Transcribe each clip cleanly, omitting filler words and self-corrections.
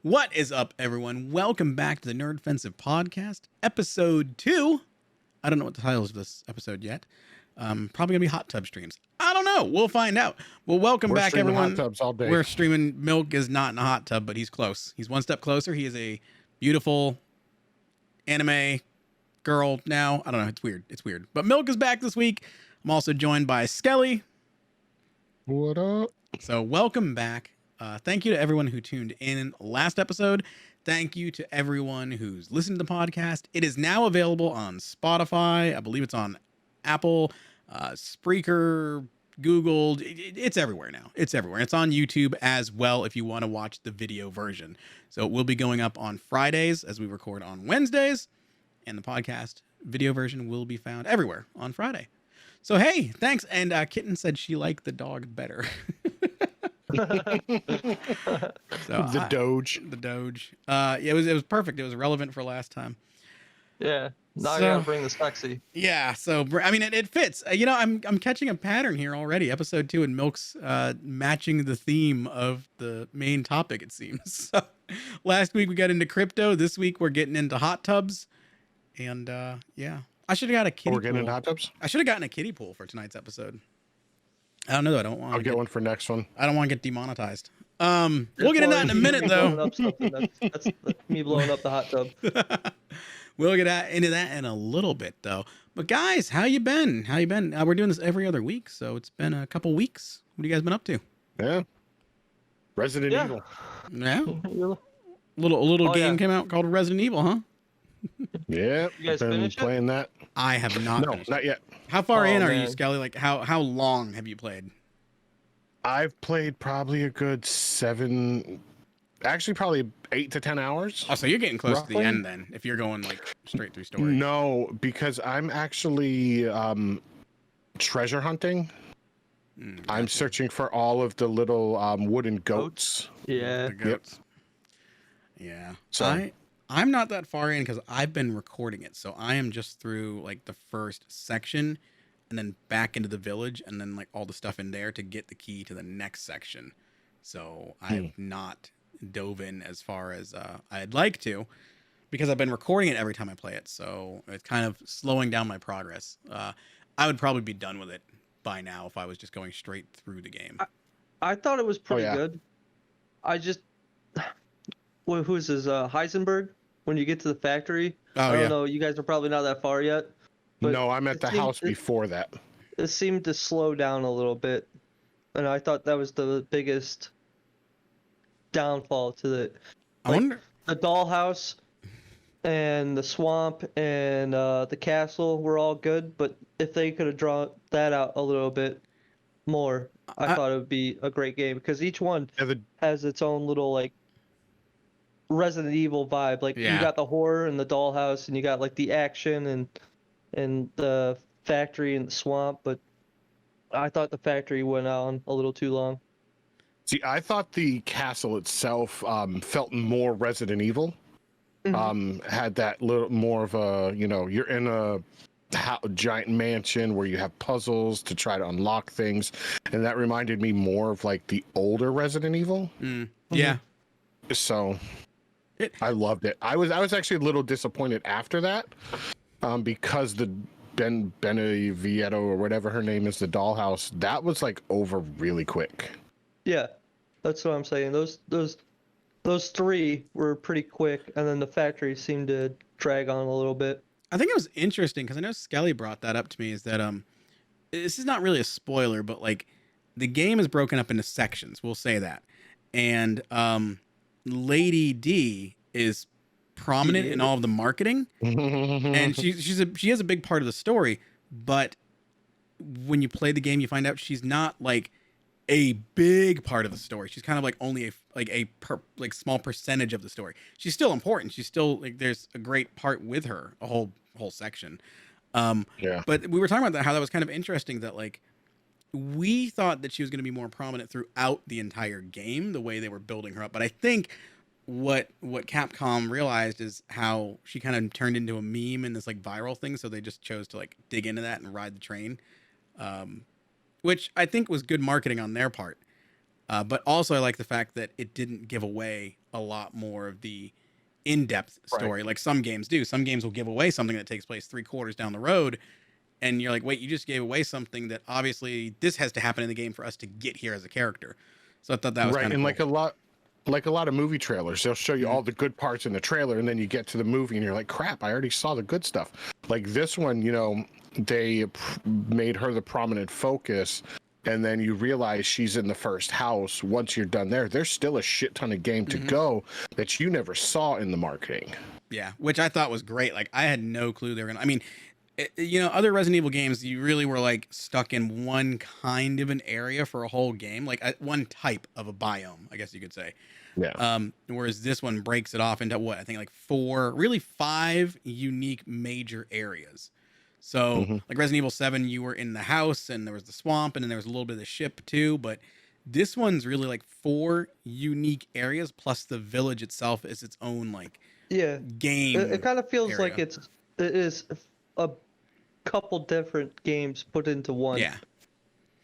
What is up, everyone? Welcome back to the NerdFensive podcast, episode 2. I don't know what the title is of this episode yet. Probably gonna be hot tub streams. I don't know. We'll find out. Well, welcome back, everyone. Hot tubs all day. We're streaming. Milk is not in a hot tub, but he's close. He's one step closer. He is a beautiful anime girl now. I don't know. It's weird. It's weird. But Milk is back this week. I'm also joined by Skelly. What up? So welcome back. Thank you to everyone who tuned in last episode. Thank you to everyone who's listened to the podcast. It is now available on Spotify. I believe it's on Apple, Spreaker, Google. It's everywhere now. It's everywhere. It's on YouTube as well if you want to watch the video version. So it will be going up on Fridays as we record on Wednesdays. And the podcast video version will be found everywhere on Friday. So, hey, thanks. And Kitten said she liked the dog better. The Doge. The Doge. Yeah, it was perfect. It was relevant for last time. Yeah. Now I gotta bring the sexy. Yeah. So I mean, it fits. I'm catching a pattern here already. Episode 2 and Milk's matching the theme of the main topic. It seems. So, last week we got into crypto. This week we're getting into hot tubs. And yeah, I should have got a kiddie pool. We're getting into hot tubs. I should have gotten a kiddie pool for tonight's episode. I don't know. I don't want. I'll get one for next one. I don't want to get demonetized. We'll get into that in a minute, though. That's me blowing up the hot tub. We'll get into that in a little bit, though. But guys, how you been? How you been? We're doing this every other week, so it's been a couple weeks. What have you guys been up to? Yeah. Resident Evil. Yeah. A little game came out called Resident Evil, huh? Yeah. You guys been finished playing that. I have not. No, finished not yet. How far in are you, man. Skelly? Like how long have you played? I've played probably a good 7, actually probably 8 to 10 hours. Oh, so you're getting close to Roughly? the end then, if you're going like straight through story. No, because I'm actually treasure hunting. I'm searching for all of the little wooden goats. Yeah. The goats. Yeah. So I'm not that far in because I've been recording it. So I am just through like the first section and then back into the village and then like all the stuff in there to get the key to the next section. So I have not dove in as far as I'd like to because I've been recording it every time I play it. So it's kind of slowing down my progress. I would probably be done with it by now if I was just going straight through the game. I thought it was pretty yeah. good. I just who's this Heisenberg? When you get to the factory, I don't know. You guys are probably not that far yet. But no, I'm at the house before that. It seemed to slow down a little bit, and I thought that was the biggest downfall to the. I wonder. The dollhouse and the swamp and the castle were all good, but if they could have drawn that out a little bit more, I thought it would be a great game because each one has its own little like Resident Evil vibe. Like you got the horror and the dollhouse, and you got like the action and the factory and the swamp. But I thought the factory went on a little too long. See, I thought the castle itself felt more Resident Evil. Had that little more of a, you're in a giant mansion where you have puzzles to try to unlock things, and that reminded me more of like the older Resident Evil. Yeah. So I loved it. I was actually a little disappointed after that, because the Benevietto or whatever her name is, the dollhouse, that was like over really quick. Yeah, that's what I'm saying. Those three were pretty quick, and then the factory seemed to drag on a little bit. I think it was interesting because I know Skelly brought that up to me. Is that this is not really a spoiler, but like the game is broken up into sections. We'll say that, and Lady D is prominent in all of the marketing, and she has a big part of the story. But when you play the game, you find out she's not like a big part of the story. She's kind of like only a small percentage of the story. She's still important. She's still like there's a great part with her, a whole section. Yeah. But we were talking about that, how that was kind of interesting that like we thought that she was going to be more prominent throughout the entire game, the way they were building her up. But I think what Capcom realized is how she kind of turned into a meme and this like viral thing. So they just chose to like dig into that and ride the train, which I think was good marketing on their part. But also I like the fact that it didn't give away a lot more of the in-depth Right. story, like some games do. Some games will give away something that takes place 3 quarters down the road, and you're like, wait, you just gave away something that obviously this has to happen in the game for us to get here as a character. So I thought that was Right, kind of and cool. like a lot of movie trailers, they'll show you Mhm. all the good parts in the trailer, and then you get to the movie, and you're like, crap, I already saw the good stuff. Like this one, they made her the prominent focus, and then you realize she's in the first house. Once you're done there, there's still a shit ton of game to Mhm. go that you never saw in the marketing. Yeah, which I thought was great. Like I had no clue they were gonna. I mean, other Resident Evil games, you really were like stuck in one kind of an area for a whole game, like one type of a biome, I guess you could say. Yeah. Whereas this one breaks it off into what I think like four, really five unique major areas. So Hmm. like Resident Evil 7, you were in the house and there was the swamp and then there was a little bit of the ship too. But this one's really like four unique areas plus the village itself is its own like Yeah, game it kind of feels like area. it is a couple different games put into one. Yeah.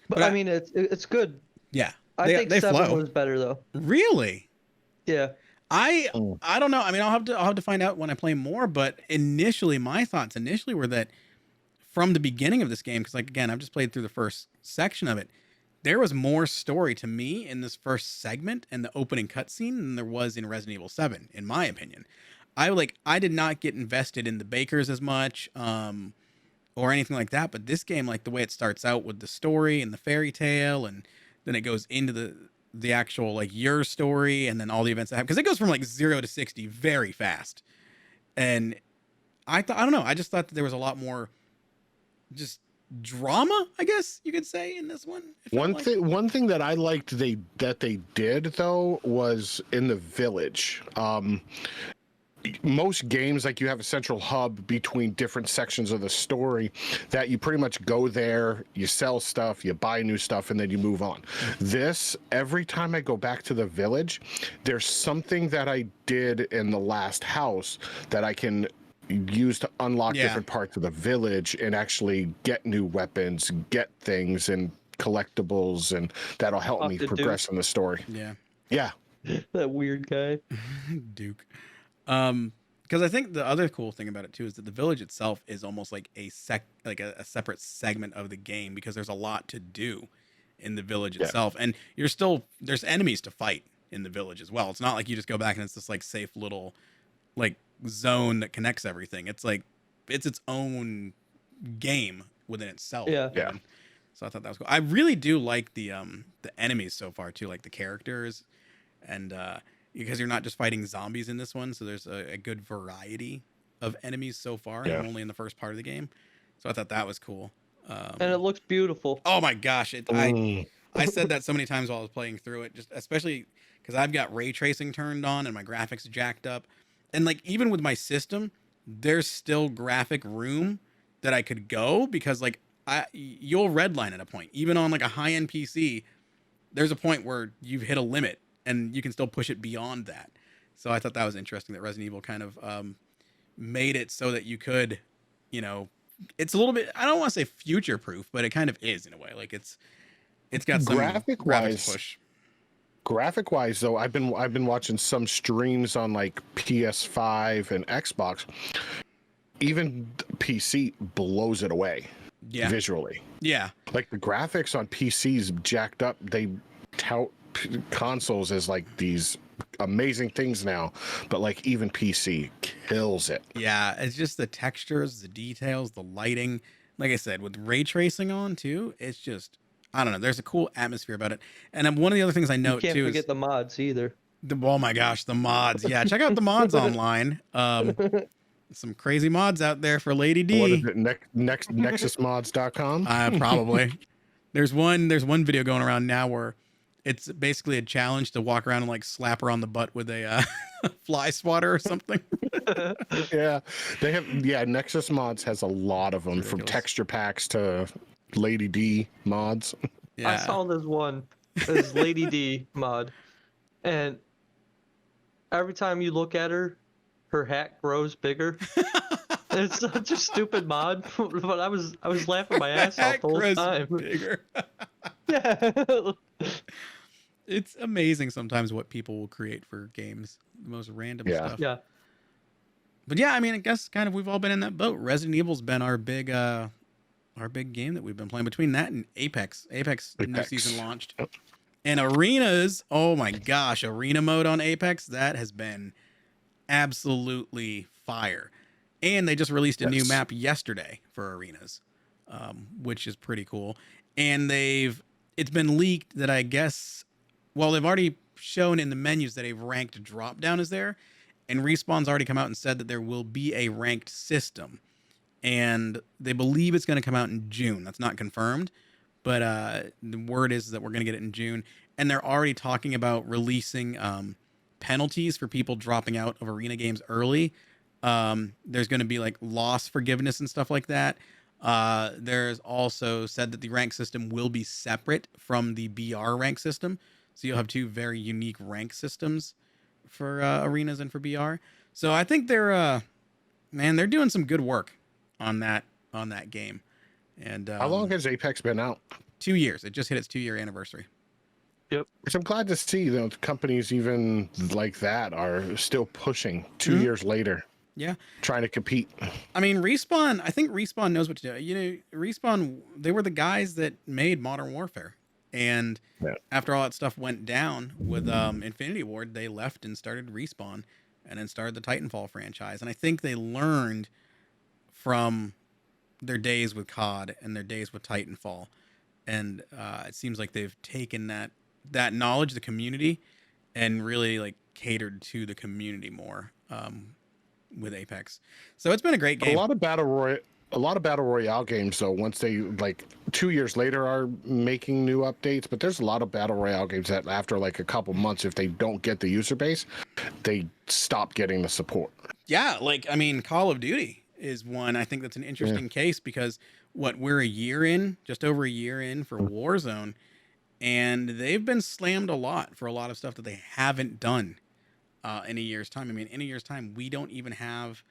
But But I mean, it's good. yeah, I think they 7 flow. was better though. Really? Yeah. I Mm. I don't know. I mean, I'll have to find out when I play more. But initially, my thoughts initially were that from the beginning of this game, because like again, I've just played through the first section of it. There was more story to me in this first segment and the opening cutscene than there was in Resident Evil 7, in my opinion. I did not get invested in the Bakers as much, or anything like that. But this game, like the way it starts out with the story and the fairy tale, and then it goes into the actual like your story, and then all the events that happen, because it goes from like 0 to 60 very fast. And I don't know, I just thought that there was a lot more just drama, I guess you could say, in this one. It felt like. One thing that I liked that they did though was in the village. Most games, like, you have a central hub between different sections of the story that you pretty much go there, you sell stuff, you buy new stuff, and then you move on. This, every time I go back to the village, there's something that I did in the last house that I can use to unlock Yeah. different parts of the village and actually get new weapons, get things and collectibles, and that'll help Talk me to progress in the story. Yeah. Yeah. That weird guy. Duke. Because I think the other cool thing about it too is that the village itself is almost like a separate segment of the game, because there's a lot to do in the village Yeah. itself, and there's enemies to fight in the village as well. It's not like you just go back and it's this like safe little like zone that connects everything. It's like it's its own game within itself. Yeah. Yeah. even. So I thought that was cool. I really do like the enemies so far too, like the characters, and because you're not just fighting zombies in this one, so there's a good variety of enemies so far, Yeah. only in the first part of the game. So I thought that was cool. And it looks beautiful. Oh my gosh, Mm. I said that so many times while I was playing through it, just especially because I've got ray tracing turned on and my graphics jacked up, and like even with my system, there's still graphic room that I could go, because like you'll redline at a point, even on like a high end PC. There's a point where you've hit a limit and you can still push it beyond that. So I thought that was interesting that Resident Evil kind of made it so that you could, it's a little bit, I don't want to say future proof, but it kind of is in a way. Like it's got some graphics Graphic-wise- push. Graphic wise though, I've been watching some streams on like PS5 and Xbox. Even PC blows it away Yeah. visually. Yeah. Like the graphics on PCs jacked up. They tout consoles as like these amazing things now, but like even PC kills it. Yeah. It's just the textures, the details, the lighting. Like I said, with ray tracing on too, it's just, I don't know. There's a cool atmosphere about it. And one of the other things I You note can't too forget is the mods either. oh my gosh, the mods. Yeah. Check out the mods online. Some crazy mods out there for Lady D. What is it? Nexusmods.com? Probably. There's one video going around now where it's basically a challenge to walk around and like slap her on the butt with a fly swatter or something. Yeah, they have. Yeah, Nexus Mods has a lot of them, from Ridiculous. texture packs to Lady D mods. Yeah. I saw this Lady D mod, and every time you look at her, her hat grows bigger. It's such a stupid mod, but I was laughing my ass off the whole Grows time. bigger. Yeah. It's amazing sometimes what people will create for games. The most random Yeah. stuff. Yeah. But yeah, I mean, I guess kind of we've all been in that boat. Resident Evil's been our big game that we've been playing. Between that and Apex. Apex new season launched. And arenas, oh my gosh, arena mode on Apex, that has been absolutely fire. And they just released a new Yes. map yesterday for arenas, which is pretty cool. And it's been leaked that I guess, well, they've already shown in the menus that a ranked drop down is there. And Respawn's already come out and said that there will be a ranked system. And they believe it's going to come out in June. That's not confirmed, but the word is that we're going to get it in June. And they're already talking about releasing penalties for people dropping out of arena games early. There's going to be like loss forgiveness and stuff like that. There's also said that the rank system will be separate from the BR rank system. So you'll have two very unique rank systems for arenas and for BR. So I think they're doing some good work on that game. And How long has Apex been out? 2 years. It just hit its 2-year anniversary. Yep. So I'm glad to see that companies even like that are still pushing 2 years later. Yeah. Trying to compete. I mean, Respawn, I think Respawn knows what to do. You know, Respawn, they were the guys that made Modern Warfare. And after all that stuff went down with Infinity Ward, they left and started Respawn and then started the Titanfall franchise. And I think they learned from their days with COD and their days with Titanfall. And it seems like they've taken that knowledge, the community, and really like catered to the community more with Apex. So it's been a great game. A lot of battle royale games though, once they like 2 years later are making new updates, but there's a lot of battle royale games that after like a couple months, if they don't get the user base, they stop getting the support. Yeah, like I mean, Call of Duty is one. I think that's an interesting case because we're a year in, just over a year in for Warzone, and they've been slammed a lot for a lot of stuff that they haven't done in a year's time. I mean, in a year's time, we don't even have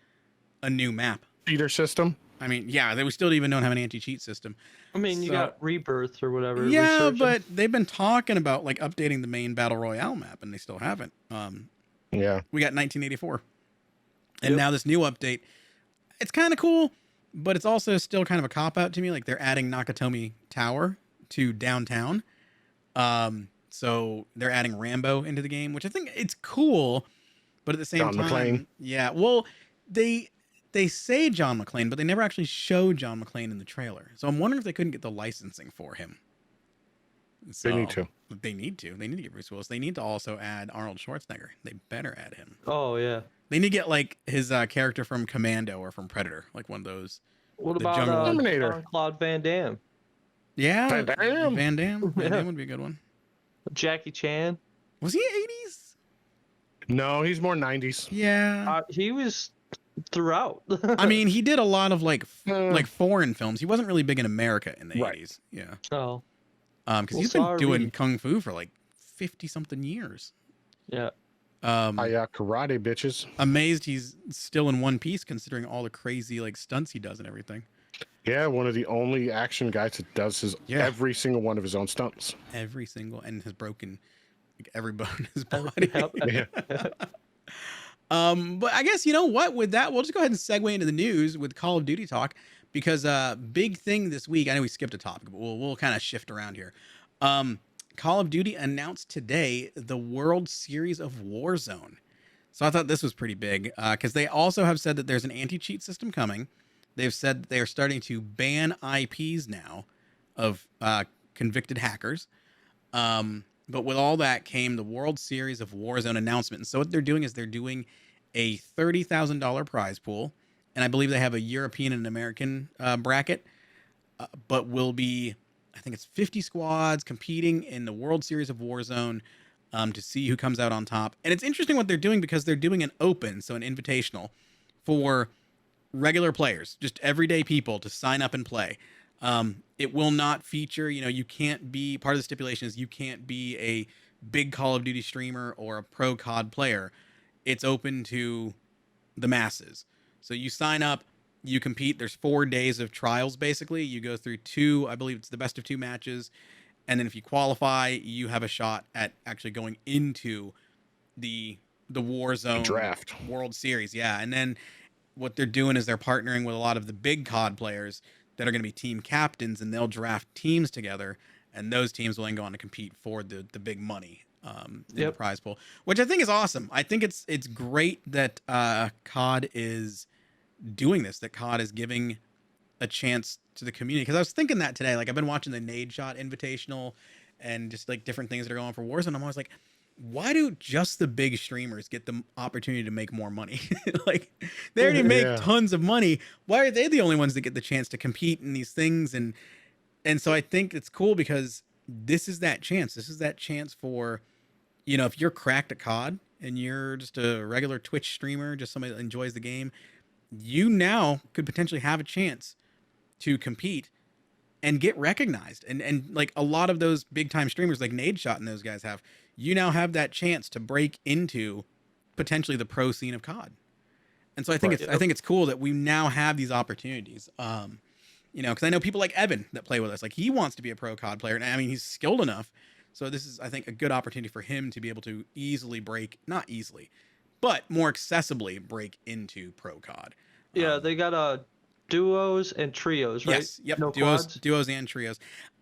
a new map. Cheater system. I mean, yeah, we still even don't have an anti-cheat system. I mean, you got Rebirth or whatever. Yeah, Resurgence. but they've been talking about like updating the main Battle Royale map, and they still haven't. Yeah. We got 1984. And now this new update, it's kind of cool, but it's also still kind of a cop-out to me. Like, they're adding Nakatomi Tower to downtown. So they're adding Rambo into the game, which I think it's cool, but at the same time... McClane. Yeah, well, they say John McClane, but they never actually show John McClane in the trailer. So I'm wondering if they couldn't get the licensing for him. So, They need to. They need to. They need to get Bruce Willis. They need to also add Arnold Schwarzenegger. They better add him. Oh yeah. They need to get like his character from Commando or from Predator, like one of those. What The about Jungle Terminator. Jean-Claude Van Damme, Van Yeah, Damme. Van Damme. Van Yeah. Damme would be a good one. Jackie Chan? Was he 80s? No, he's more 90s. Yeah. He was throughout. I mean, he did a lot of like Uh, foreign films. He wasn't really big in America in the Right. 80s. Yeah. Oh Because Well, he's been sorry. doing kung fu for like 50 something years. yeah. karate bitches. Amazed he's still in one piece considering all the crazy like stunts he does and everything. Yeah, one of the only action guys that does every single one of his own stunts. Every single and has broken like every bone in his body. Yep. Yeah. But I guess you know what? With that, we'll just go ahead and segue into the news with Call of Duty talk because big thing this week. I know we skipped a topic, but we'll kind of shift around here. Call of Duty announced today the World Series of Warzone. So I thought this was pretty big because they also have said that there's an anti-cheat system coming. They've said that they are starting to ban IPs now of convicted hackers. But with all that came the World Series of Warzone announcement. And so what they're doing is they're doing a $30,000 prize pool. And I believe they have a European and American bracket, but will be, I think it's 50 squads competing in the World Series of Warzone to see who comes out on top. And it's interesting what they're doing because they're doing an open, so an invitational for regular players, just everyday people to sign up and play. It will not feature, you can't be, part of the stipulation is you can't be a big Call of Duty streamer or a pro COD player. It's open to the masses. So you sign up, you compete. There's 4 days of trials, basically. You go through 2, I believe it's the best of 2 matches. and then if you qualify, you have a shot at actually going into the Warzone Draft. World Series. Yeah, and then what they're doing is they're partnering with a lot of the big COD players that are going to be team captains, and they'll draft teams together, and those teams will then go on to compete for the big money in the prize pool, which I think is awesome. I think it's great that COD is doing this, that COD is giving a chance to the community. Because I was thinking that today, like I've been watching the Nade Shot Invitational and just like different things that are going on for Warzone. I'm always like, why do just the big streamers get the opportunity to make more money? Like they already make tons of money. Why are they the only ones that get the chance to compete in these things? And so I think it's cool because this is that chance. This is that chance for, you know, if you're cracked at COD and you're just a regular Twitch streamer, just somebody that enjoys the game, you now could potentially have a chance to compete and get recognized. And like a lot of those big time streamers like Nade Shot and those guys have, you now have that chance to break into potentially the pro scene of COD. And so I think I think it's cool that we now have these opportunities. You know, because I know people like Evan that play with us, like he wants to be a pro COD player, and I mean he's skilled enough. So this is, I think, a good opportunity for him to be able to easily break, not easily, but more accessibly break into pro COD. Yeah, they got duos and trios, right? Yes, yep, No quads? duos and trios.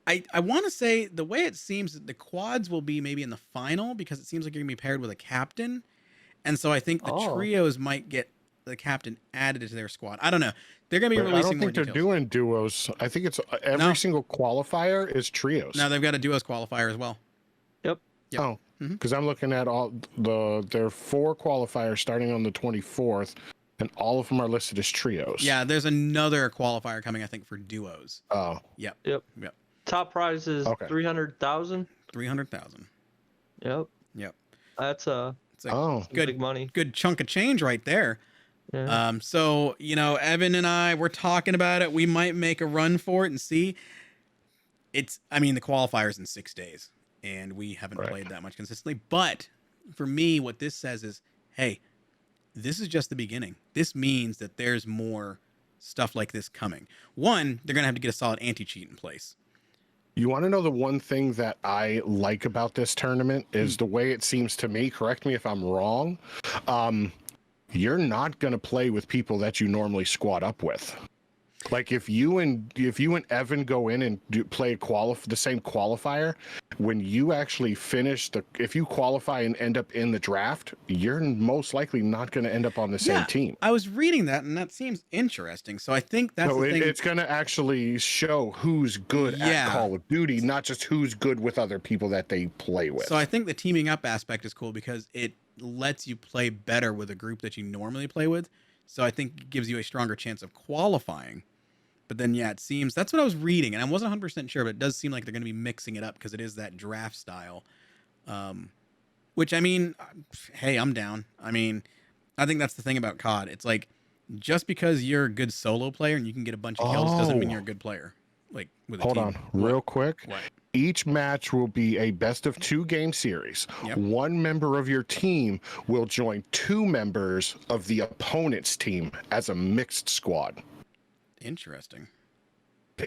I want to say the way it seems that the quads will be maybe in the final, because it seems like you're gonna be paired with a captain, and so I think the trios might get the captain added to their squad. I don't know. They're gonna be releasing more details. I don't think they're doing duos. I think it's every single qualifier is trios. No, they've got a duos qualifier as well. Yep. Oh, because I'm looking at there are 4 qualifiers starting on the 24th. And all of them are listed as trios. Yeah, there's another qualifier coming, I think, for duos. Oh. Yep. Top prize is 300,000. 300,000. Yep. That's big money. Good chunk of change right there. Yeah. So, you know, Evan and I, we're talking about it. We might make a run for it and see. I mean, the qualifier's in 6 days, and we haven't played that much consistently. But for me, what this says is, hey, this is just the beginning. This means that there's more stuff like this coming. One, they're going to have to get a solid anti-cheat in place. You want to know the one thing that I like about this tournament is the way it seems to me, correct me if I'm wrong, you're not going to play with people that you normally squad up with. Like if you and Evan go in and play the same qualifier, when you actually finish if you qualify and end up in the draft, you're most likely not going to end up on the same team. I was reading that, and that seems interesting. So I think that's the thing. It's going to actually show who's good at Call of Duty, not just who's good with other people that they play with. So I think the teaming up aspect is cool because it lets you play better with a group that you normally play with. So I think it gives you a stronger chance of qualifying. But then, it seems that's what I was reading, and I wasn't 100% sure, but it does seem like they're going to be mixing it up because it is that draft style. Which, I mean, hey, I'm down. I mean, I think that's the thing about COD. It's like, just because you're a good solo player and you can get a bunch of kills doesn't mean you're a good player. Like, with a team. Hold on, real quick. What? Each match will be a best of 2 game series. Yep. One member of your team will join 2 members of the opponent's team as a mixed squad. Interesting.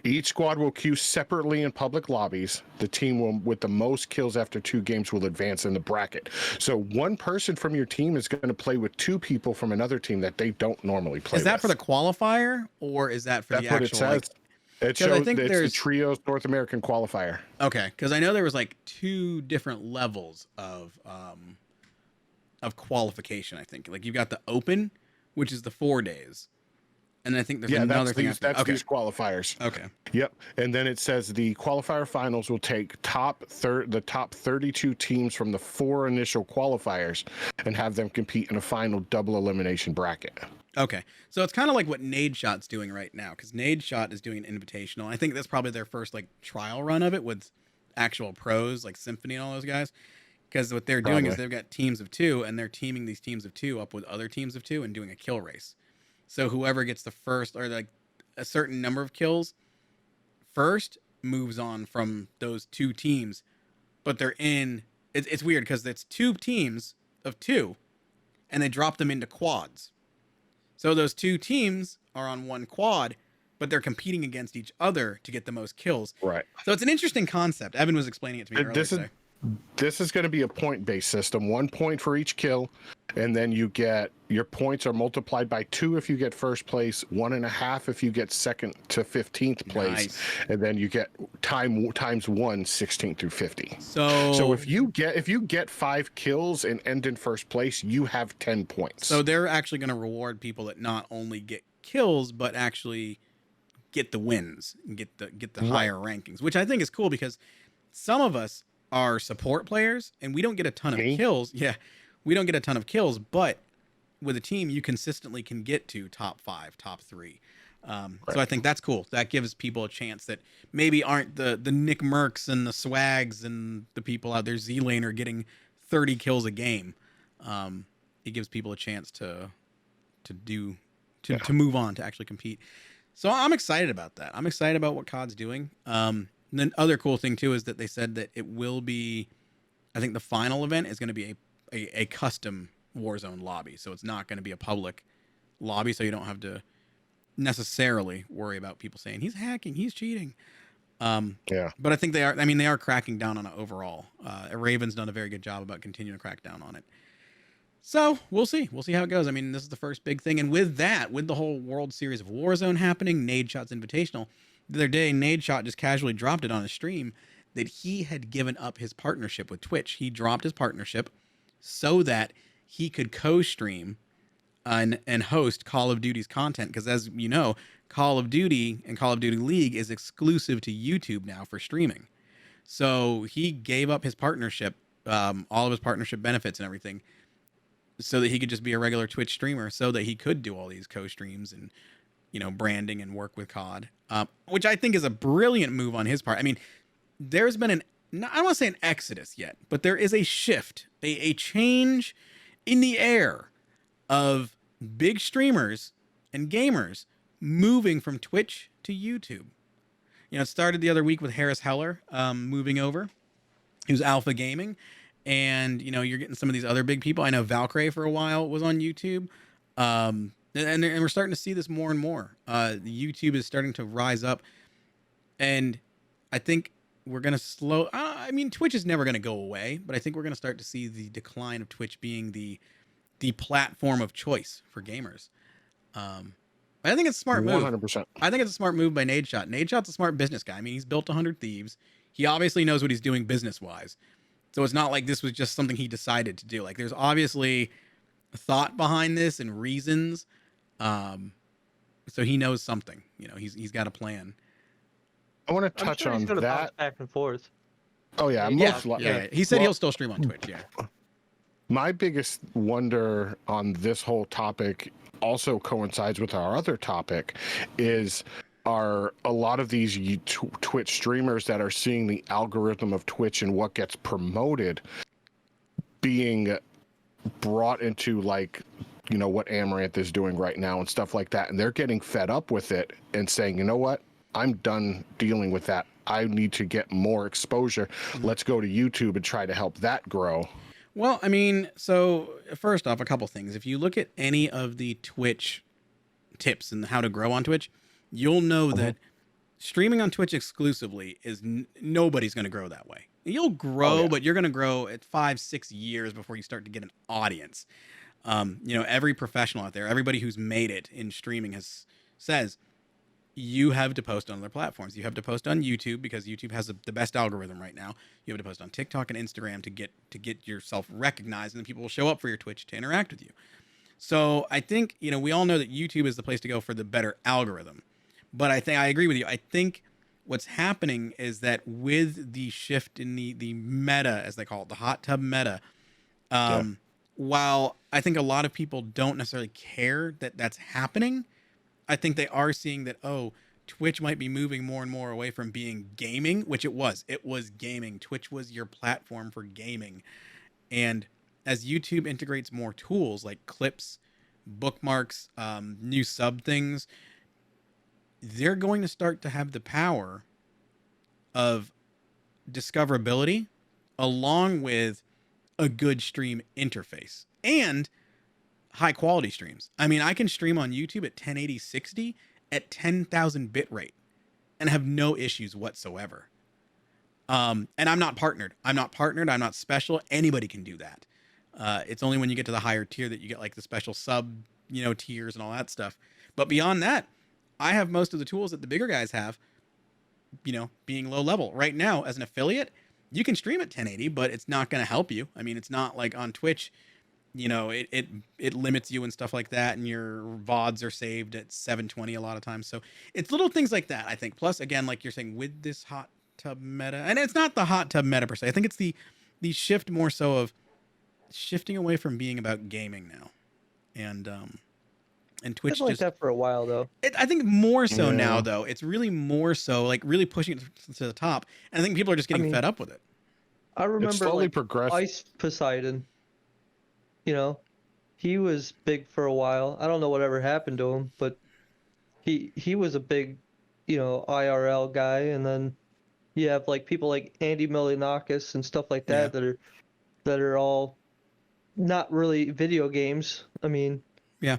Each squad will queue separately in public lobbies. The team with the most kills after 2 games will advance in the bracket. So one person from your team is going to play with 2 people from another team that they don't normally play with. Is that for the qualifier, or is that for the actual? That's what it says. It shows it's the Trios North American qualifier. Okay, because I know there was like 2 different levels of qualification, I think. Like you've got the open, which is the 4 days. And I think there's another thing. That's these qualifiers. Okay. Yep. And then it says the qualifier finals will take the top 32 teams from the 4 initial qualifiers and have them compete in a final double elimination bracket. Okay. So it's kind of like what Nade Shot's doing right now, because Nade Shot is doing an invitational. I think that's probably their first like trial run of it with actual pros like Symphony and all those guys. Because what they're doing is they've got teams of 2, and they're teaming these teams of 2 up with other teams of 2 and doing a kill race. So whoever gets the first, or like a certain number of kills first, moves on from those 2 teams. But they're it's weird because it's 2 teams of 2, and they drop them into quads. So those 2 teams are on one quad, but they're competing against each other to get the most kills. Right. So it's an interesting concept. Evan was explaining it to me earlier today. This is going to be a point-based system. 1 point for each kill, and then you get your points are multiplied by 2 if you get first place, 1.5 if you get second to 15th place, Nice. and then you get times 1, 16 through 50. So if you get 5 kills and end in first place, you have 10 points. So they're actually going to reward people that not only get kills but actually get the wins and get the higher rankings, which I think is cool because some of us are support players and we don't get a ton of kills. Yeah, we don't get a ton of kills, but with a team, you consistently can get to top 5, top 3. So I think that's cool. That gives people a chance that maybe aren't the Nick Mercs and the Swags and the people out there Z-Lane are getting 30 kills a game. It gives people a chance to move on, to actually compete. So I'm excited about that. I'm excited about what COD's doing. And then other cool thing too is that they said that it will be, I think the final event is going to be a custom Warzone lobby. So it's not going to be a public lobby. So you don't have to necessarily worry about people saying he's hacking, he's cheating. But I think they are cracking down on it overall. Raven's done a very good job about continuing to crack down on it. So we'll see how it goes. I mean, this is the first big thing. And with the whole World Series of Warzone happening, Nadeshot's Invitational, the other day, Nadeshot just casually dropped it on his stream that he had given up his partnership with Twitch. He dropped his partnership so that he could co-stream and host Call of Duty's content. Because as you know, Call of Duty and Call of Duty League is exclusive to YouTube now for streaming. So he gave up his partnership, all of his partnership benefits and everything, so that he could just be a regular Twitch streamer, so that he could do all these co-streams and, branding and work with COD, which I think is a brilliant move on his part. I mean, there's been I don't want to say an exodus yet, but there is a shift, a change in the air of big streamers and gamers moving from Twitch to YouTube. It started the other week with Harris Heller moving over, who's Alpha Gaming. And, you're getting some of these other big people. I know Valkyrie for a while was on YouTube. And we're starting to see this more and more. YouTube is starting to rise up. And I think we're going to Twitch is never going to go away. But I think we're going to start to see the decline of Twitch being the platform of choice for gamers. I think it's a smart move. 100%. I think it's a smart move by Nadeshot. Nadeshot's a smart business guy. I mean, he's built 100 Thieves. He obviously knows what he's doing business-wise. So it's not like this was just something he decided to do. Like, there's obviously thought behind this and reasons. So he knows something. He's got a plan. I want to touch on he's gonna bounce that. back and forth. Oh yeah, Yeah. He said he'll still stream on Twitch. Yeah. My biggest wonder on this whole topic also coincides with our other topic are a lot of these Twitch streamers that are seeing the algorithm of Twitch and what gets promoted being brought into, like, what Amaranth is doing right now and stuff like that. And they're getting fed up with it and saying, you know what? I'm done dealing with that. I need to get more exposure. Let's go to YouTube and try to help that grow. Well, I mean, so first off, a couple things. If you look at any of the Twitch tips and how to grow on Twitch, you'll know that streaming on Twitch exclusively is nobody's going to grow that way. You'll grow, but you're going to grow at 5-6 years before you start to get an audience. Every professional out there, everybody who's made it in streaming says you have to post on other platforms. You have to post on YouTube because YouTube has the best algorithm right now. You have to post on TikTok and Instagram to get yourself recognized, and then people will show up for your Twitch to interact with you. So I think, we all know that YouTube is the place to go for the better algorithm. But I agree with you. I think what's happening is that with the shift in the meta, as they call it, the hot tub meta, while I think a lot of people don't necessarily care that that's happening, I think they are seeing that, Twitch might be moving more and more away from being gaming, which it was. It was gaming. Twitch was your platform for gaming. And as YouTube integrates more tools like clips, bookmarks, new sub things, they're going to start to have the power of discoverability along with a good stream interface and high quality streams. I mean, I can stream on YouTube at 1080 60 at 10,000 bit rate and have no issues whatsoever. And I'm not partnered. I'm not special. Anybody can do that. It's only when you get to the higher tier that you get like the special sub, tiers and all that stuff. But beyond that, I have most of the tools that the bigger guys have, being low level. Right now, as an affiliate, you can stream at 1080, but it's not going to help you. I mean, it's not like on Twitch, it limits you and stuff like that, and your VODs are saved at 720 a lot of times. So it's little things like that, I think. Plus, again, like you're saying, with this hot tub meta, and it's not the hot tub meta per se. I think it's the shift more so of shifting away from being about gaming now, and Twitch It's like just that for a while though. I think more so Yeah. now though. It's really more so like really pushing it to the top, and I think people are just getting fed up with it. I remember slowly like progressed. Ice Poseidon. He was big for a while. I don't know whatever happened to him, but he was a big, IRL guy. And then you have like people like Andy Milonakis and stuff like that that are all not really video games. I mean, Yeah,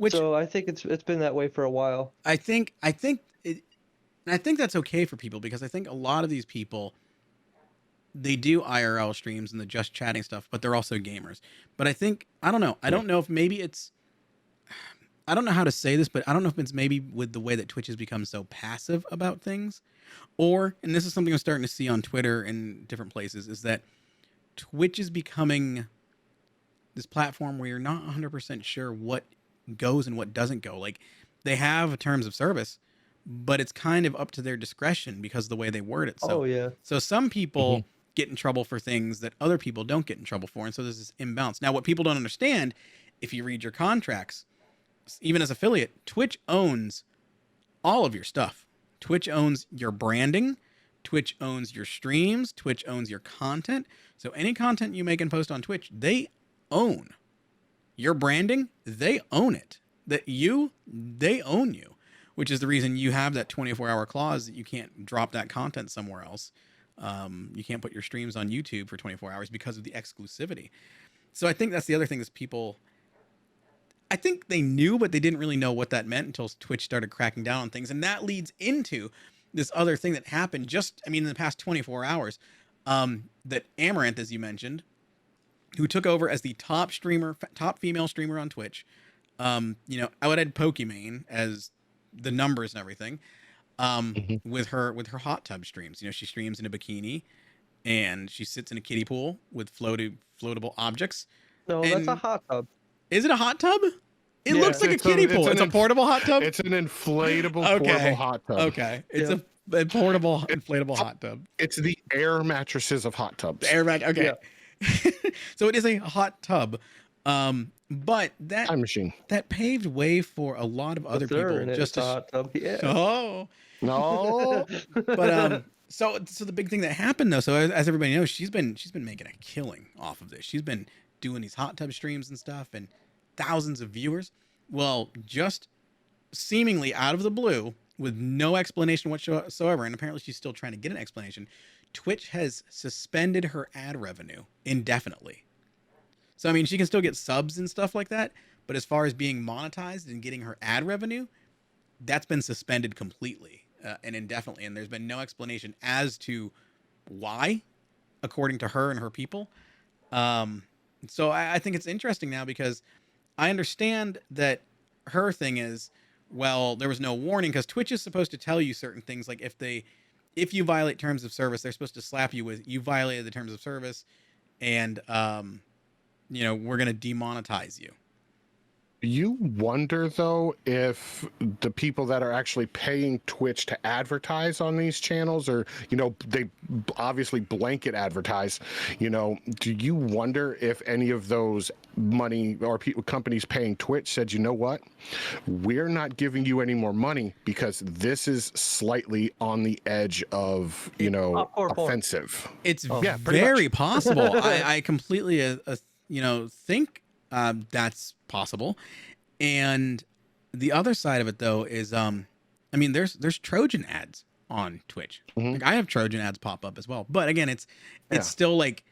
so I think it's been that way for a while. I think that's okay for people, because I think a lot of these people, they do IRL streams and the just chatting stuff, but they're also gamers. But I don't know. I don't know if maybe it's, I don't know how to say this, but I don't know if it's maybe with the way that Twitch has become so passive about things, or, and this is something I'm starting to see on Twitter and different places, is that Twitch is becoming this platform where you're not 100% sure what goes and what doesn't go. Like, they have terms of service, but it's kind of up to their discretion because of the way they word it. So, Yeah. So some people get in trouble for things that other people don't get in trouble for. And so there's this imbalance. Now, what people don't understand, if you read your contracts, even as affiliate, Twitch owns all of your stuff. Twitch owns your branding. Twitch owns your streams. Twitch owns your content. So any content you make and post on Twitch, they own. Your branding, they own it. They own you, which is the reason you have that 24-hour clause that you can't drop that content somewhere else. You can't put your streams on YouTube for 24 hours because of the exclusivity. So I think that's the other thing is people, I think they knew, but they didn't really know what that meant until Twitch started cracking down on things. And that leads into this other thing that happened in the past 24 hours, that Amaranth, as you mentioned, who took over as the top female streamer on Twitch. I would add Pokimane as the numbers and everything, with her hot tub streams. She streams in a bikini, and she sits in a kiddie pool with floatable objects. No, that's a hot tub. Is it a hot tub? It Yeah. looks like a kiddie pool. It's a portable hot tub? It's an inflatable portable hot tub. Okay. It's a portable inflatable hot tub. It's the air mattresses of hot tubs. Okay. Yeah. So it is a hot tub. But Time machine. that paved way for a lot of other people It's a hot tub. Yeah. Oh. No. But so the big thing that happened though, so as everybody knows, she's been making a killing off of this. She's been doing these hot tub streams and stuff, and thousands of viewers. Well, just seemingly out of the blue, with no explanation whatsoever, and apparently she's still trying to get an explanation, Twitch has suspended her ad revenue indefinitely. So I mean, she can still get subs and stuff like that, but as far as being monetized and getting her ad revenue, that's been suspended completely and indefinitely, and there's been no explanation as to why, according to her and her people. So I think it's interesting now, because I understand that her thing is, well, there was no warning, because Twitch is supposed to tell you certain things, like if you violate terms of service, they're supposed to slap you with, you violated the terms of service, and we're going to demonetize you. You wonder, though, if the people that are actually paying Twitch to advertise on these channels, or, they obviously blanket advertise, do you wonder if any of those money or companies paying Twitch said, you know what, we're not giving you any more money because this is slightly on the edge of, offensive? It's pretty very much. possible. I completely, think that's possible. And the other side of it though is, there's Trojan ads on Twitch. Like, I have Trojan ads pop up as well, but again, it's still like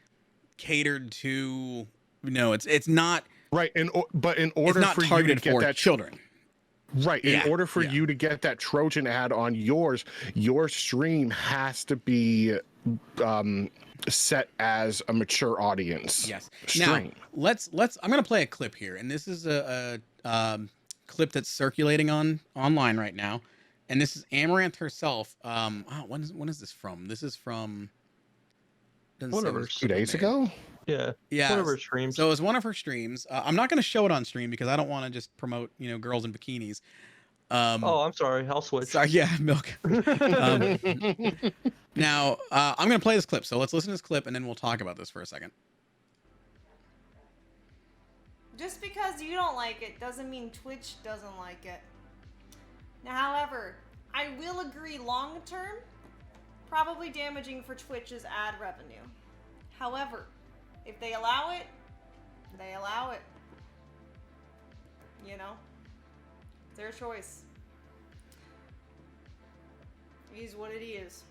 catered to, it's not right. But in order it's not for targeted you to get for that children. Right. In Yeah, order for yeah. you to get that Trojan ad on yours, your stream has to be set as a mature audience Yes. Now stream. let's. I'm gonna play a clip here, and this is a clip that's circulating online right now, and this is Amaranth herself. When is this from? This is from. Doesn't say when Whatever. this Two clip was days made. ago? Yeah. Yeah. One of her streams. So it was one of her streams. I'm not gonna show it on stream because I don't want to just promote girls in bikinis. Oh, I'm sorry. I'll switch. Sorry. Yeah, milk. Now I'm gonna play this clip. So let's listen to this clip, and then we'll talk about this for a second. Just because you don't like it doesn't mean Twitch doesn't like it. Now, however, I will agree long term, probably damaging for Twitch's ad revenue. However, if they allow it, they allow it. You know? Their choice. It is what it is.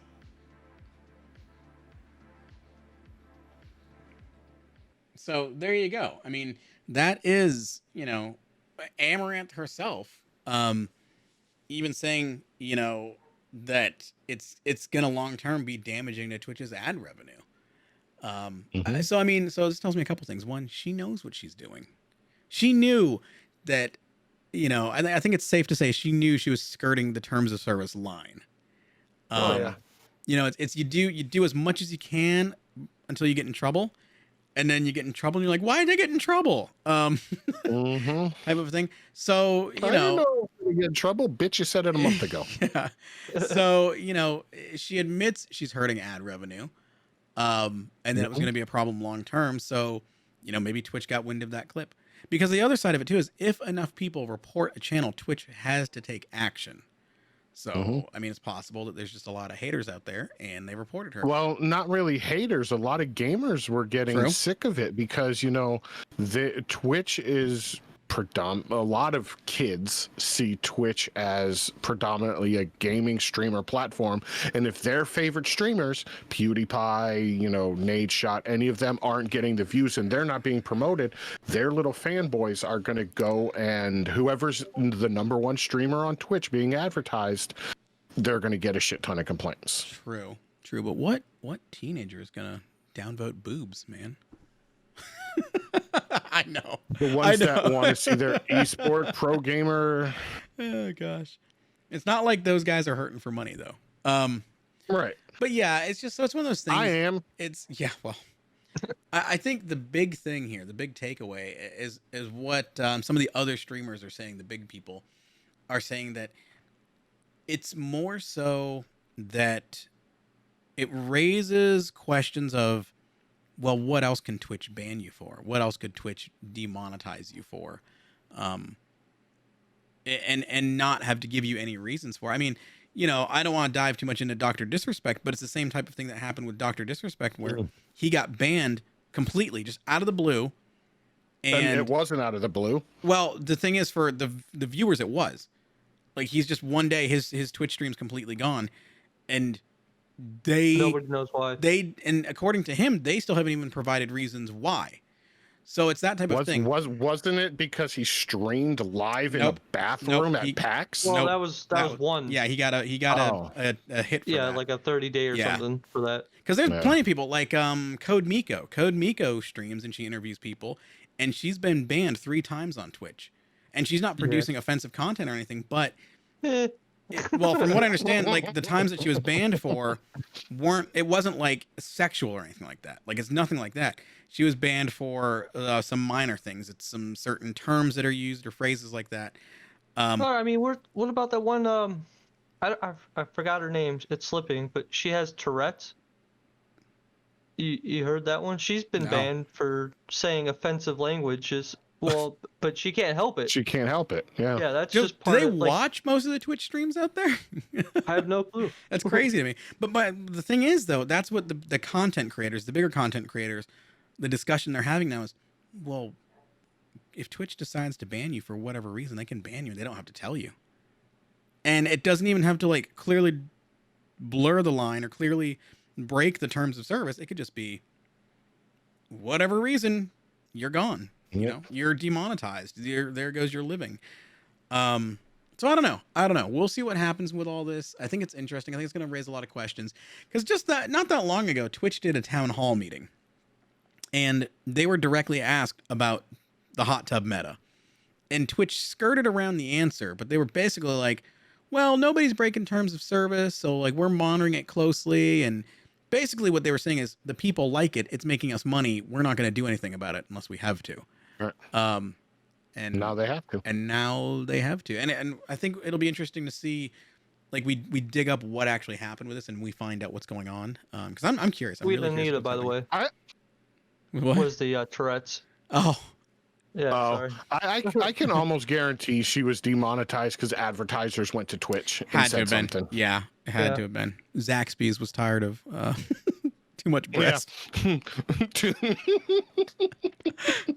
So there you go. I mean, that is, Amaranth herself, even saying, that it's gonna long term be damaging to Twitch's ad revenue. So this tells me a couple things. One, she knows what she's doing. She knew that, I think it's safe to say she knew she was skirting the terms of service line. Oh, yeah. It's you do as much as you can until you get in trouble. And then you get in trouble and you're like, why did I get in trouble? Type of thing. So, I didn't know you get in trouble. Bitch, you said it a month ago. Yeah. So, she admits she's hurting ad revenue. And then it was going to be a problem long term. So, maybe Twitch got wind of that clip. Because the other side of it too is if enough people report a channel, Twitch has to take action. So, I mean, it's possible that there's just a lot of haters out there and they reported her. Well, not really haters. A lot of gamers were getting True. sick of it because, the Twitch is a lot of kids see Twitch as predominantly a gaming streamer platform. And if their favorite streamers, PewDiePie, Nadeshot, any of them aren't getting the views and they're not being promoted, their little fanboys are going to go and whoever's the number one streamer on Twitch being advertised, they're going to get a shit ton of complaints. True. But what teenager is going to downvote boobs, man? I know. The ones that want to see their esport pro gamer. Oh gosh, it's not like those guys are hurting for money though. Right. But yeah, it's one of those things. I am. Well, I think the big thing here, the big takeaway is what some of the other streamers are saying. The big people are saying that it's more so that it raises questions of, well, what else can Twitch ban you for? What else could Twitch demonetize you for? And not have to give you any reasons for. I mean, I don't want to dive too much into Dr. Disrespect, but it's the same type of thing that happened with Dr. Disrespect where he got banned completely, just out of the blue. And it wasn't out of the blue. Well, the thing is, for the viewers, it was. Like, he's just one day, his Twitch stream's completely gone. And nobody knows why. And according to him, they still haven't even provided reasons why. So it's that type of thing. Wasn't it because he streamed live in a bathroom at PAX? Well, that was one. Yeah, he got a hit for that. Like a 30-day or something for that. Because there's plenty of people like Code Miko. Code Miko streams and she interviews people, and she's been banned 3 times on Twitch. And she's not producing offensive content or anything, but well, from what I understand, like the times that she was banned for wasn't like sexual or anything like that. Like, it's nothing like that. She was banned for some minor things. It's some certain terms that are used or phrases like that. Well, I mean, what about that one? I forgot her name. It's slipping, but she has Tourette's. You heard that one? She's been banned for saying offensive languages. Well, but she can't help it. She can't help it. Yeah. Yeah, that's Do just part they of, like, watch most of the Twitch streams out there? I have no clue. That's crazy to me. But the thing is, though, that's what the content creators, the bigger content creators, the discussion they're having now is, well, if Twitch decides to ban you for whatever reason, they can ban you. They don't have to tell you. And it doesn't even have to, like, clearly blur the line or clearly break the terms of service. It could just be, whatever reason, you're gone. You're demonetized. There goes your living. So So I don't know. I don't know. We'll see what happens with all this. I think it's interesting. I think it's going to raise a lot of questions because not that long ago, Twitch did a town hall meeting, and they were directly asked about the hot tub meta, and Twitch skirted around the answer, but they were basically like, well, nobody's breaking terms of service, so like we're monitoring it closely, and basically what they were saying is the people like it. It's making us money. We're not going to do anything about it unless we have to. Right. And now they have to. And now they have to. And I think it'll be interesting to see, like we dig up what actually happened with this and we find out what's going on. Because I'm curious. I'm We really didn't curious need it, by the way. What? Was the Tourette's. Oh. Yeah, sorry. I can almost guarantee she was demonetized because advertisers went to Twitch and Had to said have been. something. Yeah, it had to have been. Zaxby's was tired of too much breast. Yeah.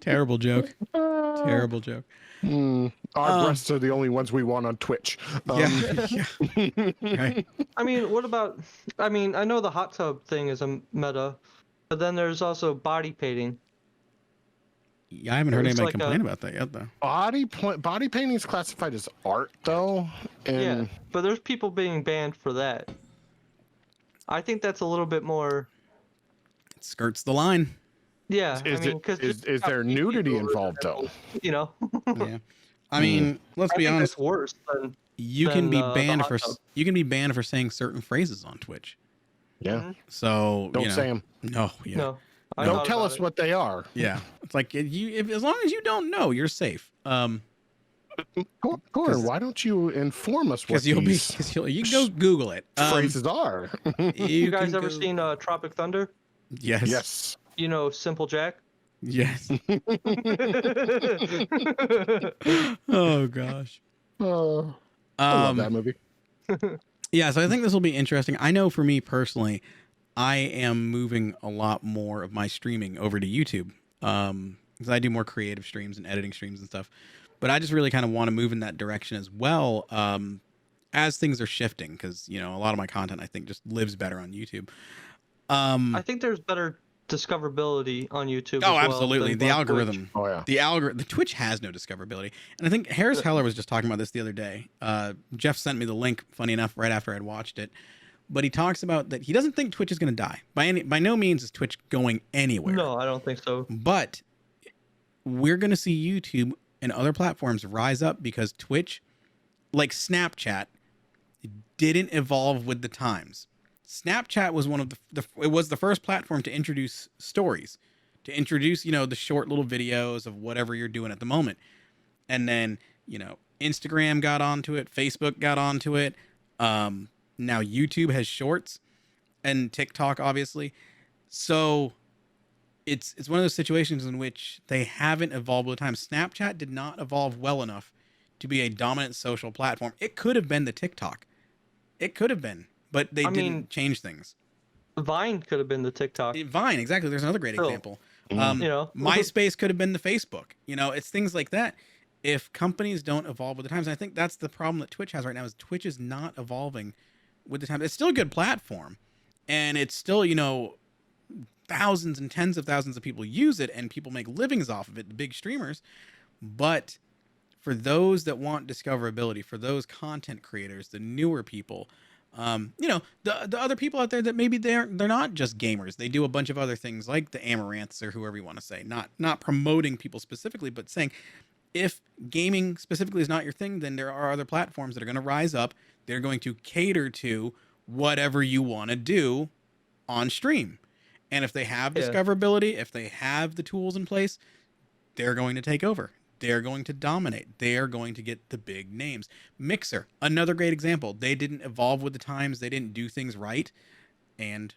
Terrible joke. Terrible joke. Our breasts are the only ones we want on Twitch. Yeah. Right. I mean, what about? I mean, I know the hot tub thing is a meta, but then there's also body painting. Yeah, I haven't heard It's anybody like complain about that yet, though. Body painting is classified as art, though. And Yeah, but there's people being banned for that. I think that's a little bit more. It skirts the line. Yeah, Is, I mean, because is there nudity involved, though? You know. Yeah. I mean, let's I be think honest. that's worse than. You can be the banned hot for tub. saying certain phrases on Twitch. Yeah. So Don't say them. No. Yeah. No. I Don't thought tell about us it. what they are. Yeah. It's like as long as you don't know, you're safe. Corin, why don't you inform us what Because you can go Google it. phrases are? You guys can ever go- seen Tropic Thunder? Yes. Yes. You know Simple Jack? Yes. Oh gosh. I love that movie. Yeah, so I think this will be interesting. I know for me personally, I am moving a lot more of my streaming over to YouTube because I do more creative streams and editing streams and stuff. But I just really kind of want to move in that direction as well as things are shifting because, a lot of my content I think just lives better on YouTube. I think there's better discoverability on YouTube. Oh, as well absolutely. than The on algorithm. Oh yeah. The Twitch has no discoverability. And I think Harris Heller was just talking about this the other day. Jeff sent me the link, funny enough, right after I'd watched it. But he talks about that he doesn't think Twitch is going to die. By no means is Twitch going anywhere. No, I don't think so. But we're going to see YouTube and other platforms rise up because Twitch, like Snapchat, didn't evolve with the times. Snapchat was one of it was the first platform to introduce stories, to introduce, the short little videos of whatever you're doing at the moment. And then, Instagram got onto it, Facebook got onto it. Now YouTube has shorts and TikTok, obviously. So it's one of those situations in which they haven't evolved with time. Snapchat did not evolve well enough to be a dominant social platform. It could have been the TikTok. It could have been, but they didn't change things. Vine could have been the TikTok. Vine, exactly. There's another great example. MySpace could have been the Facebook. It's things like that. If companies don't evolve with the times, and I think that's the problem that Twitch has right now is Twitch is not evolving with the times. It's still a good platform, and it's still, thousands and tens of thousands of people use it, and people make livings off of it, the big streamers. But for those that want discoverability, for those content creators, the newer people, the other people out there that maybe they're not just gamers. They do a bunch of other things like the Amaranths or whoever you want to say. Not promoting people specifically, but saying if gaming specifically is not your thing, then there are other platforms that are going to rise up. They're going to cater to whatever you want to do on stream. And if they have discoverability, if they have the tools in place, they're going to take over. They're going to dominate. They are going to get the big names. Mixer, another great example. They didn't evolve with the times. They didn't do things right, and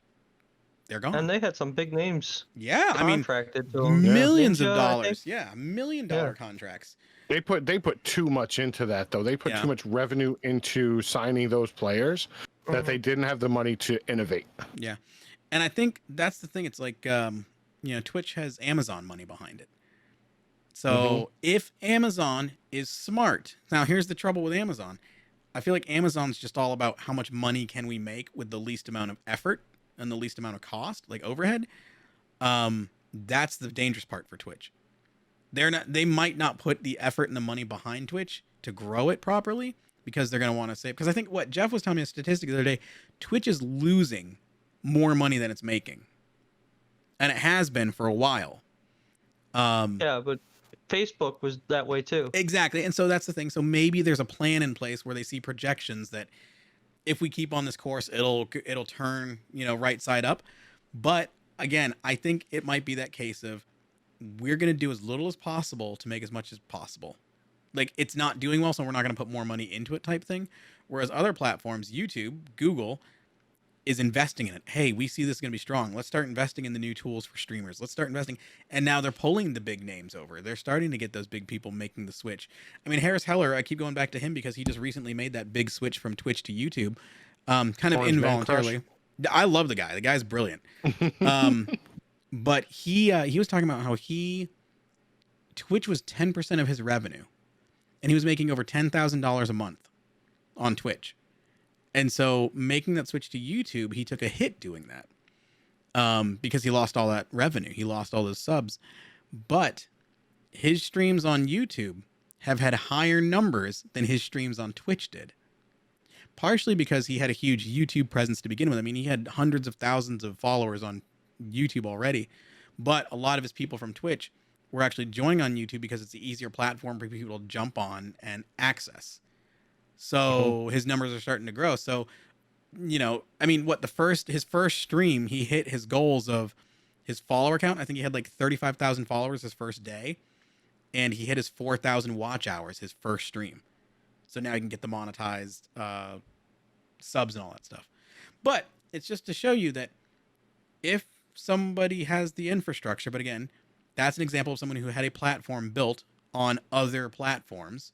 they're gone. And they had some big names. Yeah, Contracted to them. millions Ninja, of I dollars. think. Yeah, $1 million contracts. They put too much into that, though. They put too much revenue into signing those players that they didn't have the money to innovate. Yeah, and I think that's the thing. It's like Twitch has Amazon money behind it. So if Amazon is smart, now here's the trouble with Amazon. I feel like Amazon's just all about how much money can we make with the least amount of effort and the least amount of cost, like overhead. That's the dangerous part for Twitch. They might not put the effort and the money behind Twitch to grow it properly because they're going to want to save. Because I think what Jeff was telling me a statistic the other day, Twitch is losing more money than it's making, and it has been for a while. Yeah, but Facebook was that way too. Exactly, and so that's the thing. So maybe there's a plan in place where they see projections that if we keep on this course, it'll turn, right side up. But again, I think it might be that case of we're going to do as little as possible to make as much as possible. Like, it's not doing well, so we're not going to put more money into it type thing. Whereas other platforms, YouTube, Google, is investing in it. Hey, we see this is going to be strong. Let's start investing in the new tools for streamers. Let's start investing. And now they're pulling the big names over. They're starting to get those big people making the switch. I mean, Harris Heller, I keep going back to him because he just recently made that big switch from Twitch to YouTube, kind of Orange Man involuntarily. I love the guy. The guy's brilliant. But he was talking about how Twitch was 10% of his revenue, and he was making over $10,000 a month on Twitch. And so making that switch to YouTube, he took a hit doing that, because he lost all that revenue. He lost all those subs. But his streams on YouTube have had higher numbers than his streams on Twitch did. Partially because he had a huge YouTube presence to begin with. I mean, he had hundreds of thousands of followers on YouTube already. But a lot of his people from Twitch were actually joining on YouTube because it's the easier platform for people to jump on and access. So his numbers are starting to grow. So, I mean, his first stream, he hit his goals of his follower count. I think he had like 35,000 followers his first day, and he hit his 4,000 watch hours his first stream. So now he can get the monetized subs and all that stuff. But it's just to show you that if somebody has the infrastructure, but again, that's an example of someone who had a platform built on other platforms.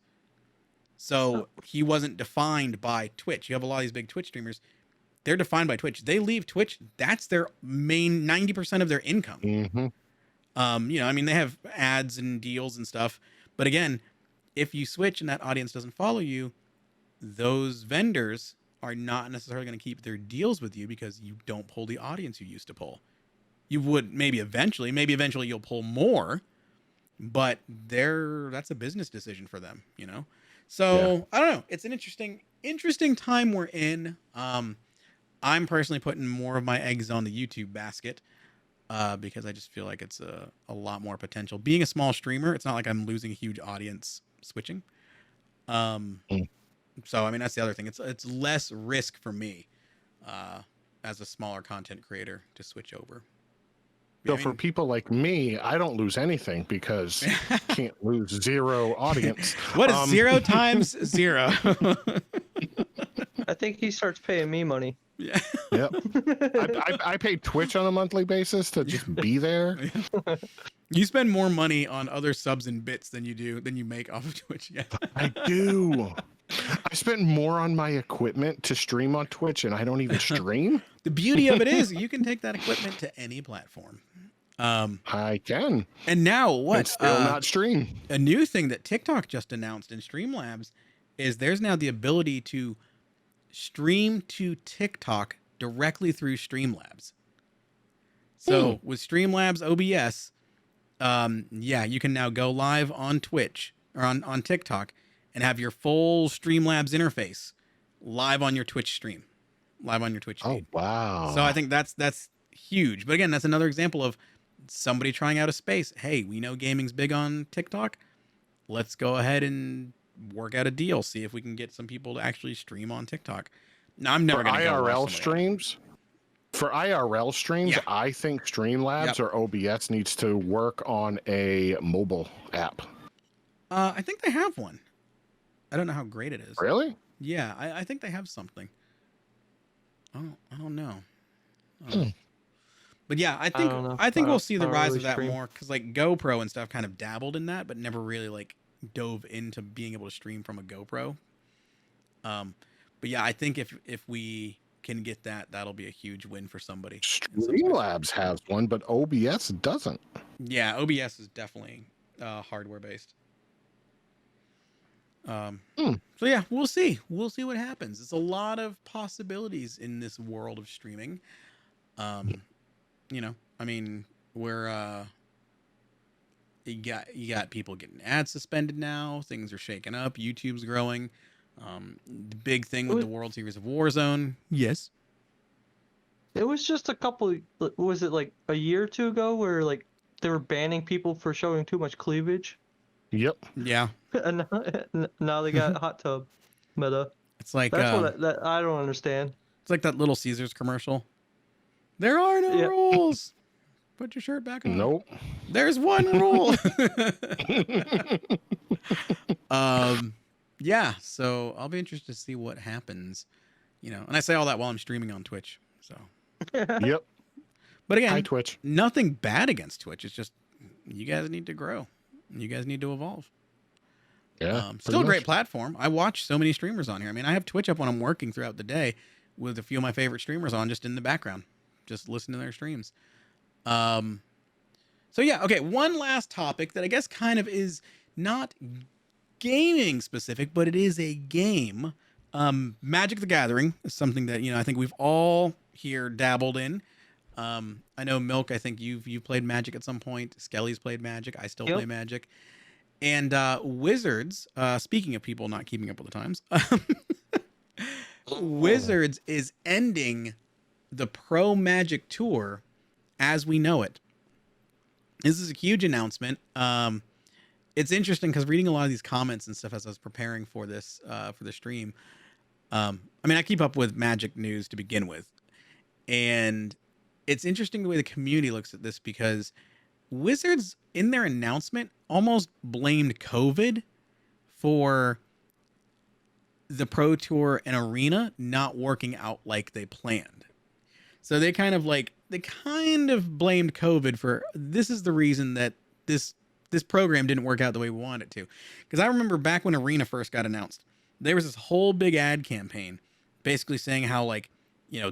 So he wasn't defined by Twitch. You have a lot of these big Twitch streamers. They're defined by Twitch. They leave Twitch. That's their main 90% of their income. Mm-hmm. I mean, they have ads and deals and stuff. But again, if you switch and that audience doesn't follow you, those vendors are not necessarily going to keep their deals with you because you don't pull the audience you used to pull. You would maybe eventually you'll pull more, but that's a business decision for them, So yeah. I don't know. It's an interesting time we're in. I'm personally putting more of my eggs on the YouTube basket, because I just feel like it's a lot more potential. Being a small streamer, it's not like I'm losing a huge audience switching. So I mean, that's the other thing. It's less risk for me, as a smaller content creator to switch over. So for people like me, I don't lose anything because can't lose zero audience. What is 0 times 0? I think he starts paying me money. Yeah. Yep. I pay Twitch on a monthly basis to just be there. Yeah. You spend more money on other subs and bits than you make off of Twitch. Yeah. I do. I spend more on my equipment to stream on Twitch, and I don't even stream. The beauty of it is you can take that equipment to any platform. I can. And now what? And still not stream. A new thing that TikTok just announced in Streamlabs is there's now the ability to stream to TikTok directly through Streamlabs. So with Streamlabs OBS, you can now go live on Twitch or on TikTok and have your full Streamlabs interface live on your Twitch stream, live on your Twitch feed. Oh, wow. So I think that's huge. But again, that's another example of somebody trying out a space. Hey, we know gaming's big on TikTok. Let's go ahead and work out a deal. See if we can get some people to actually stream on TikTok. Now, I'm never going to IRL streams. For IRL streams, Yeah. I think Streamlabs or OBS needs to work on a mobile app. I think they have one. I don't know how great it is. Really? Yeah, I think they have something. I don't know. But yeah, I think we'll see the rise really of that stream. more because like GoPro and stuff kind of dabbled in that, but never really like dove into being able to stream from a GoPro. But yeah, I think if we can get that, that'll be a huge win for somebody. Streamlabs has one, but OBS doesn't. Yeah, OBS is definitely hardware based. So yeah, we'll see. We'll see what happens. It's a lot of possibilities in this world of streaming. I mean, we're you got people getting ads suspended now. Things are shaking up. YouTube's growing. The big thing with the World Series of Warzone. Yes. It was just a couple. Was it like a year or two ago where like they were banning people for showing too much cleavage? Yep. Yeah. And now they got hot tub meta. It's like That's what I don't understand. it's like that Little Caesars commercial. There are no Yeah. rules. Put your shirt back on. Nope. There's one rule. Yeah, so I'll be interested to see what happens, and I say all that while I'm streaming on Twitch. So, Yep. but again, Hi, Twitch. nothing bad against Twitch. It's just you guys need to grow. You guys need to evolve. Yeah. Still a great platform. I watch so many streamers on here. I mean, I have Twitch up when I'm working throughout the day with a few of my favorite streamers on just in the background, just listen to their streams. So yeah, okay, one last topic that I guess kind of is not gaming specific, but it is a game. Magic the Gathering is something that, I think we've all here dabbled in. I know Milk, I think you've played Magic at some point. Skelly's played Magic. I still play Magic. And Wizards, speaking of people not keeping up with the times, Wizards is ending the Pro Magic Tour as we know it. This is a huge announcement. It's interesting because reading a lot of these comments and stuff as I was preparing for this for the stream. I mean, I keep up with Magic news to begin with, and it's interesting the way the community looks at this because Wizards, in their announcement, almost blamed COVID for the Pro Tour and Arena not working out like they planned. So they kind of blamed COVID for this is the reason that this program didn't work out the way we wanted it to. Because I remember back when Arena first got announced, there was this whole big ad campaign basically saying how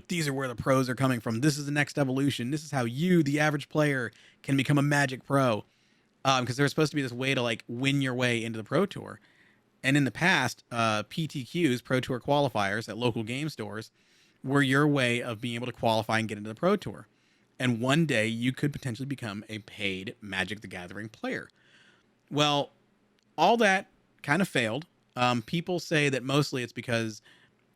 these are where the pros are coming from. This is the next evolution. This is how you, the average player, can become a Magic pro. Because there was supposed to be this way to win your way into the Pro Tour. And in the past, PTQs, Pro Tour qualifiers at local game stores, were your way of being able to qualify and get into the Pro Tour. And one day you could potentially become a paid Magic the Gathering player. Well, all that kind of failed. People say that mostly it's because,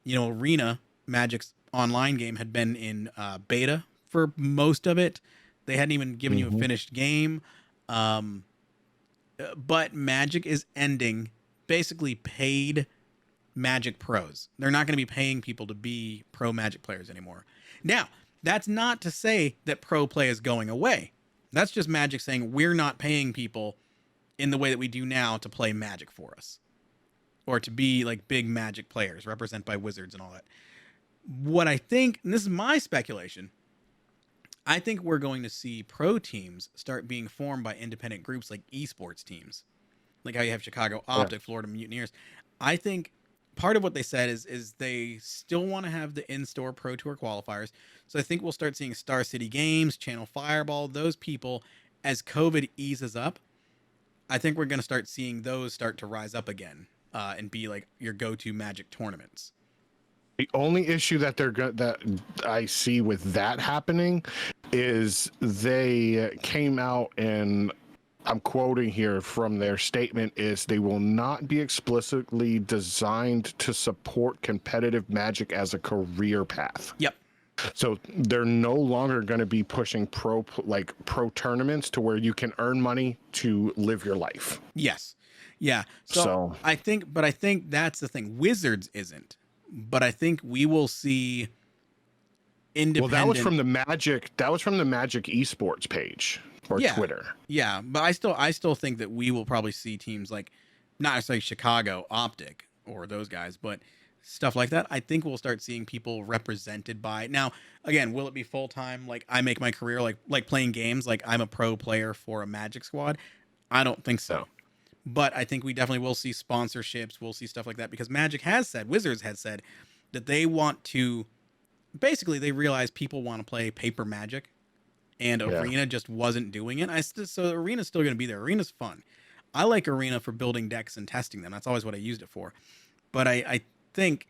Arena, Magic's online game, had been in beta for most of it. They hadn't even given you a finished game. But Magic is ending basically paid Magic pros. They're not going to be paying people to be pro Magic players anymore. Now, that's not to say that pro play is going away. That's just Magic saying we're not paying people in the way that we do now to play Magic for us. Or to be big Magic players, represented by Wizards and all that. What I think, and this is my speculation, I think we're going to see pro teams start being formed by independent groups like esports teams. Like how you have Chicago Optic, Florida Mutineers. I think part of what they said is they still want to have the in-store Pro Tour qualifiers. So I think we'll start seeing Star City Games, Channel Fireball, those people, as COVID eases up, I think we're going to start seeing those start to rise up again and be your go-to Magic tournaments. The only issue that that I see with that happening is they came out and I'm quoting here from their statement is they will not be explicitly designed to support competitive Magic as a career path. Yep. So they're no longer going to be pushing pro tournaments to where you can earn money to live your life. Yes. Yeah. So I think that's the thing. Wizards isn't. But I think we will see independent. Well, that was from the Magic esports page or Twitter. Yeah, but I still think that we will probably see teams like not necessarily Chicago Optic or those guys, but stuff like that. I think we'll start seeing people represented by. Now, again, will it be full time? Like I make my career like playing games. Like I'm a pro player for a Magic squad. I don't think so. No. But I think we definitely will see sponsorships. We'll see stuff like that because Wizards has said that they want to, basically they realize people want to play paper Magic and Arena just wasn't doing it. So Arena's still going to be there. Arena's fun. I like Arena for building decks and testing them. That's always what I used it for. But I think,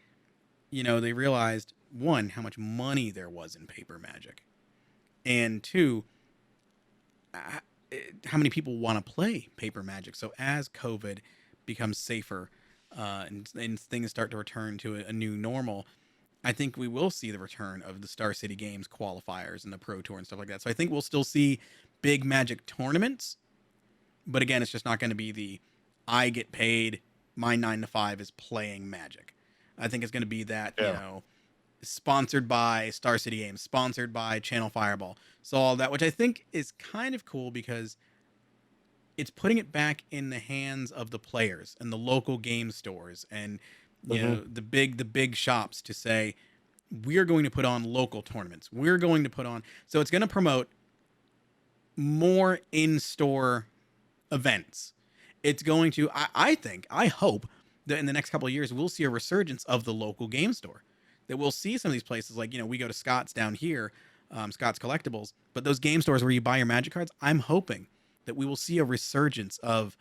they realized, one, how much money there was in paper Magic. And two, how many people want to play paper Magic. So as COVID becomes safer, and things start to return to a new normal, I think we will see the return of the Star City Games qualifiers and the Pro Tour and stuff like that. So I think we'll still see big Magic tournaments, but again, it's just not going to be the I get paid, my 9 to 5 is playing Magic. I think it's going to be that, you know, sponsored by Star City Games, sponsored by Channel Fireball. So all that, which I think is kind of cool because it's putting it back in the hands of the players and the local game stores and you know the big shops to say we're going to put on local tournaments. We're going to put on, so it's going to promote more in-store events. It's going to, I hope that in the next couple of years we'll see a resurgence of the local game store. That we'll see some of these places like, you know, we go to Scott's down here, Scott's Collectibles, but those game stores where you buy your Magic cards, I'm hoping that we will see a resurgence of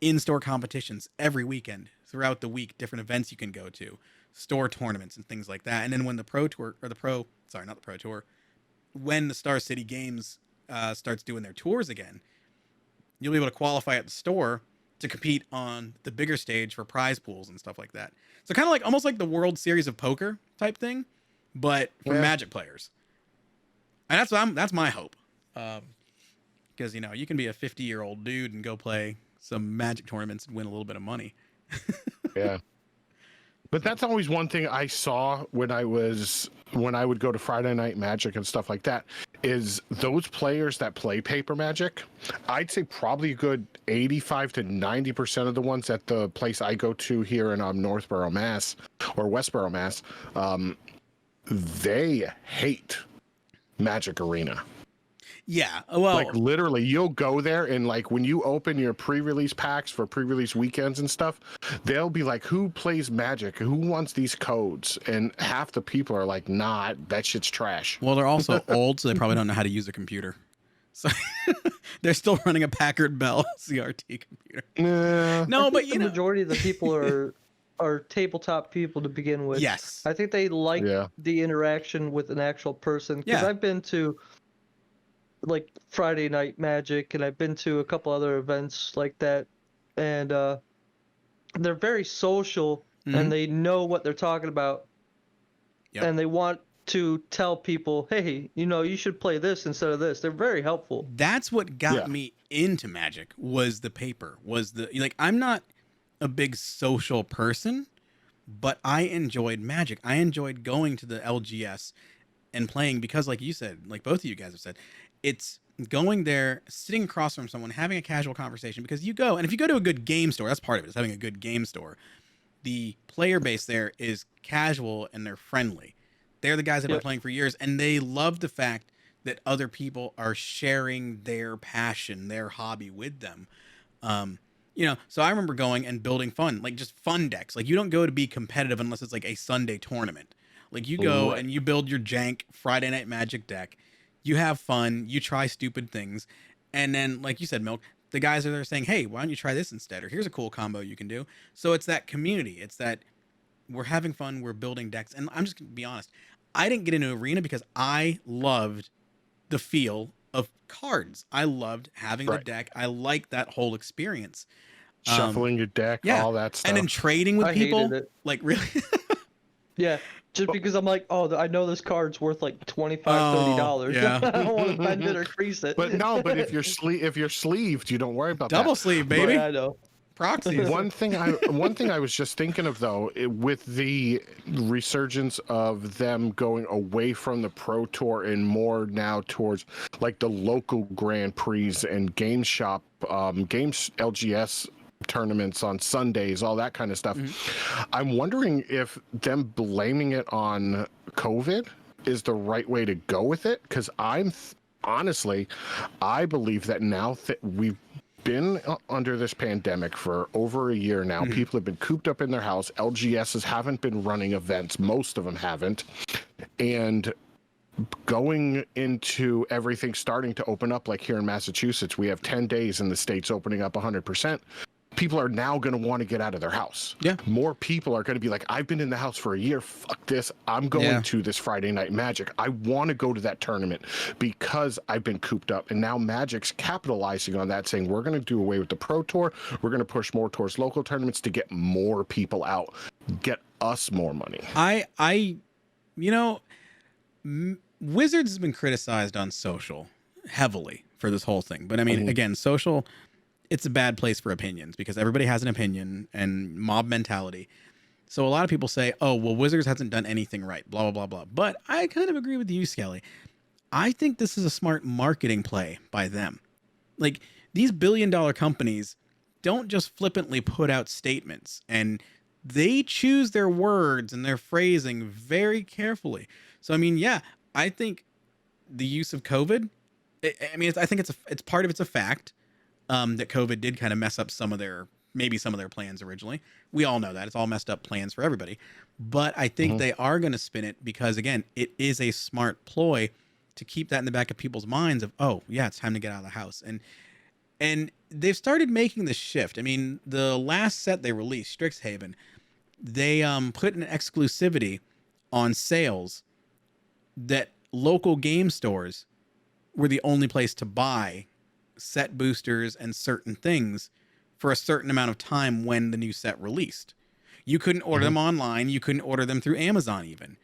in-store competitions every weekend throughout the week, different events you can go to, store tournaments and things like that. And then when the Pro Tour, or not the Pro Tour, when the Star City Games starts doing their tours again, you'll be able to qualify at the store to compete on the bigger stage for prize pools and stuff like that. So kind of like, almost like the World Series of Poker type thing, but for Magic players. And that's my hope. Because, you know, you can be a 50-year-old dude and go play some Magic tournaments and win a little bit of money. Yeah. But that's always one thing I saw when I would go to Friday Night Magic and stuff like that, is those players that play paper Magic, I'd say probably a good 85 to 90% of the ones at the place I go to here in Northborough, Mass, or Westborough, Mass, they hate Magic Arena. Yeah, well, like literally you'll go there and like when you open your pre-release packs for pre-release weekends and stuff, they'll be like, who plays Magic? Who wants these codes? And half the people are like, nah, that shit's trash. Well, they're also old, so they probably don't know how to use a computer. So they're still running a Packard Bell CRT computer. No, but the majority of the people are tabletop people to begin with. Yes. I think they like the interaction with an actual person. Because I've been to like Friday Night Magic, and I've been to a couple other events like that, and they're very social, and they know what they're talking about, and they want to tell people, hey, you know, you should play this instead of this. They're very helpful. That's what got me into Magic, was the paper, like, I'm not a big social person, but I enjoyed Magic. I enjoyed going to the LGS and playing because, like you said, like both of you guys have said, it's going there, sitting across from someone, having a casual conversation, because you go, and if you go to a good game store, that's part of it, is having a good game store. The player base there is casual and they're friendly. They're the guys that have been playing for years, and they love the fact that other people are sharing their passion, their hobby with them. You know, so I remember going and building like just fun decks. Like, you don't go to be competitive unless it's like a Sunday tournament. Like, you go and you build your jank Friday Night Magic deck. You have fun, you try stupid things, and then, like you said, Milk, the guys are there saying, hey, why don't you try this instead? Or here's a cool combo you can do. So it's that community. It's that we're having fun, we're building decks. And I'm just going to be honest, I didn't get into Arena because I loved the feel of cards. I loved having the deck. I liked that whole experience. Shuffling your deck, all that stuff. And then trading with people. Like, really? Yeah. Just because I'm like, oh, I know this card's worth like $25, $30. Yeah. I don't want to spend it or crease it. But if you're sleeved, you don't worry about double that. sleeve, baby. Yeah, I know. Proxies. One thing I was just thinking of though, with the resurgence of them going away from the Pro Tour and more now towards like the local Grand Prix and Game Shop, Games LGS tournaments on Sundays, all that kind of stuff. I'm wondering if them blaming it on COVID is the right way to go with it, because honestly, I believe that now that we've been under this pandemic for over a year now, people have been cooped up in their house. LGSs haven't been running events, most of them haven't, and going into everything starting to open up, like here in Massachusetts, we have 10 days in the states opening up 100%. people are now going to want to get out of their house. Yeah. More people are going to be like, I've been in the house for a year. Fuck this. I'm going to this Friday Night Magic. I want to go to that tournament because I've been cooped up. And now Magic's capitalizing on that, saying we're going to do away with the Pro Tour. We're going to push more towards local tournaments to get more people out, get us more money. Wizards has been criticized on social heavily for this whole thing. But I mean, again, social, it's a bad place for opinions because everybody has an opinion and mob mentality. So a lot of people say, oh, well, Wizards hasn't done anything right, blah, blah, blah, blah. But I kind of agree with you, Skelly. I think this is a smart marketing play by them. Like, these billion-dollar companies don't just flippantly put out statements, and they choose their words and their phrasing very carefully. So, I mean, yeah, I think the use of COVID, I think it's part of it's a fact that COVID did kind of mess up some of their plans originally. We all know that. It's all messed up plans for everybody. But I think they are going to spin it because, again, it is a smart ploy to keep that in the back of people's minds of, oh, yeah, it's time to get out of the house. And they've started making the shift. I mean, the last set they released, Strixhaven, they put an exclusivity on sales that local game stores were the only place to buy set boosters and certain things for a certain amount of time when the new set released. You couldn't order them online. You couldn't order them through Amazon even.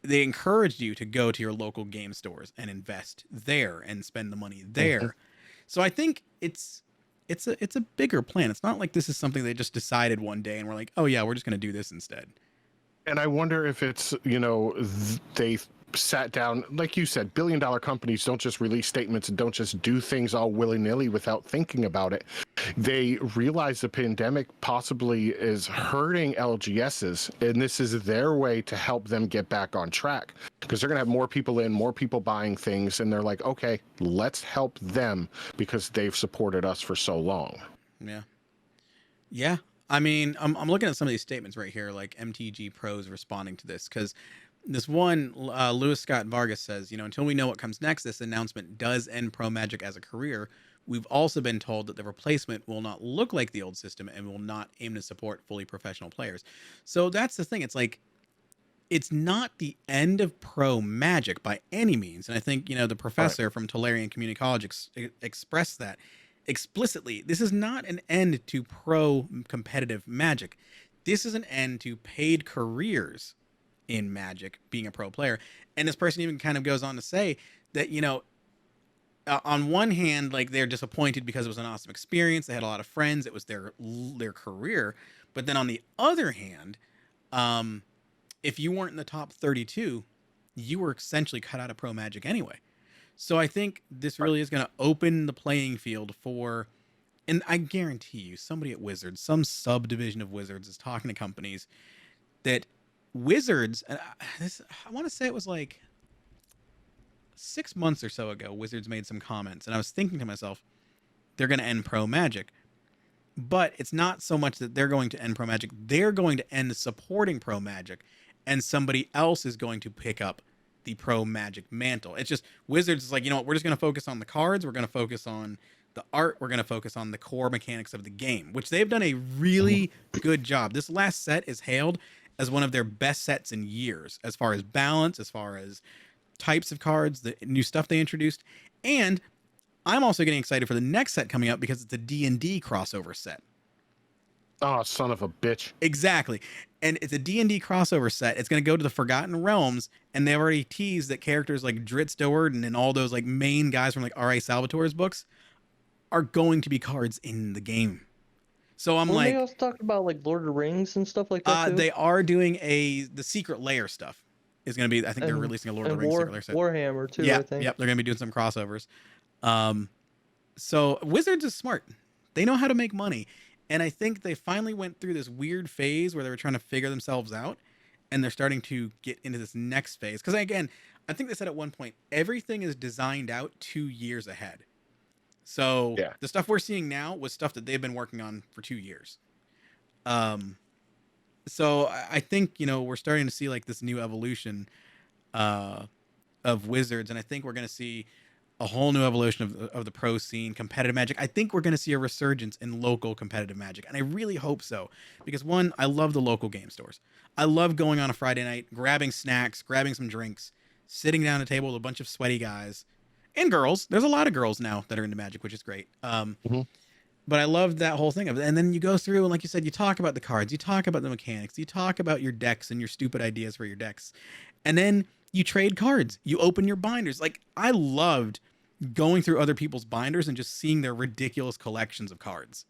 They encouraged you to go to your local game stores and invest there and spend the money there. So I think it's a bigger plan. It's not like this is something they just decided one day and we're like, oh yeah, we're just going to do this instead. And I wonder if it's, they sat down, like you said, billion-dollar companies don't just release statements and don't just do things all willy-nilly without thinking about it. They realize the pandemic possibly is hurting LGSs, and this is their way to help them get back on track because they're going to have more people in, more people buying things, and they're like, okay, let's help them because they've supported us for so long. Yeah. I mean, I'm looking at some of these statements right here, like MTG Pros responding to this, because this one, Louis Scott Vargas says, until we know what comes next, this announcement does end Pro Magic as a career. We've also been told that the replacement will not look like the old system and will not aim to support fully professional players. So that's the thing. It's like, it's not the end of Pro Magic by any means. And I think, the professor from Tolarian Community College expressed that explicitly. This is not an end to pro competitive Magic. This is an end to paid careers in Magic, being a pro player. And this person even kind of goes on to say that, on one hand, like, they're disappointed because it was an awesome experience. They had a lot of friends. It was their career. But then on the other hand, if you weren't in the top 32, you were essentially cut out of Pro Magic anyway. So I think this really is going to open the playing field for, and I guarantee you, somebody at Wizards, some subdivision of Wizards is talking to companies that Wizards, I want to say it was like 6 months or so ago, Wizards made some comments, and I was thinking to myself, they're going to end Pro Magic. But it's not so much that they're going to end Pro Magic. They're going to end supporting Pro Magic, and somebody else is going to pick up the Pro Magic mantle. It's just Wizards is like, we're just going to focus on the cards. We're going to focus on the art. We're going to focus on the core mechanics of the game, which they've done a really good job. This last set is hailed as one of their best sets in years, as far as balance, as far as types of cards, the new stuff they introduced. And I'm also getting excited for the next set coming up because it's a D&D crossover set. Oh, son of a bitch. Exactly. And it's a D&D crossover set. It's going to go to the Forgotten Realms, and they've already teased that characters like Dritz Doerden and all those like main guys from like R.A. Salvatore's books are going to be cards in the game. So I'm They also talked about like Lord of the Rings and stuff like that too? They are doing the Secret Lair stuff is going to be, I think they're releasing a Lord of the Rings Secret Lair set. Warhammer too, yeah, I think. Yep, they're going to be doing some crossovers. So Wizards is smart. They know how to make money. And I think they finally went through this weird phase where they were trying to figure themselves out, and they're starting to get into this next phase. Because again, I think they said at one point, everything is designed out 2 years ahead. So the stuff we're seeing now was stuff that they've been working on for 2 years. So I think, we're starting to see like this new evolution of Wizards. And I think we're going to see a whole new evolution of the pro scene, competitive Magic. I think we're going to see a resurgence in local competitive Magic, and I really hope so, because one, I love the local game stores. I love going on a Friday night, grabbing snacks, grabbing some drinks, sitting down at a table with a bunch of sweaty guys and girls. There's a lot of girls now that are into Magic, which is great. But I love that whole thing of it. And then you go through and, like you said, you talk about the cards, you talk about the mechanics, you talk about your decks and your stupid ideas for your decks. And then you trade cards, you open your binders. Like, I loved going through other people's binders and just seeing their ridiculous collections of cards.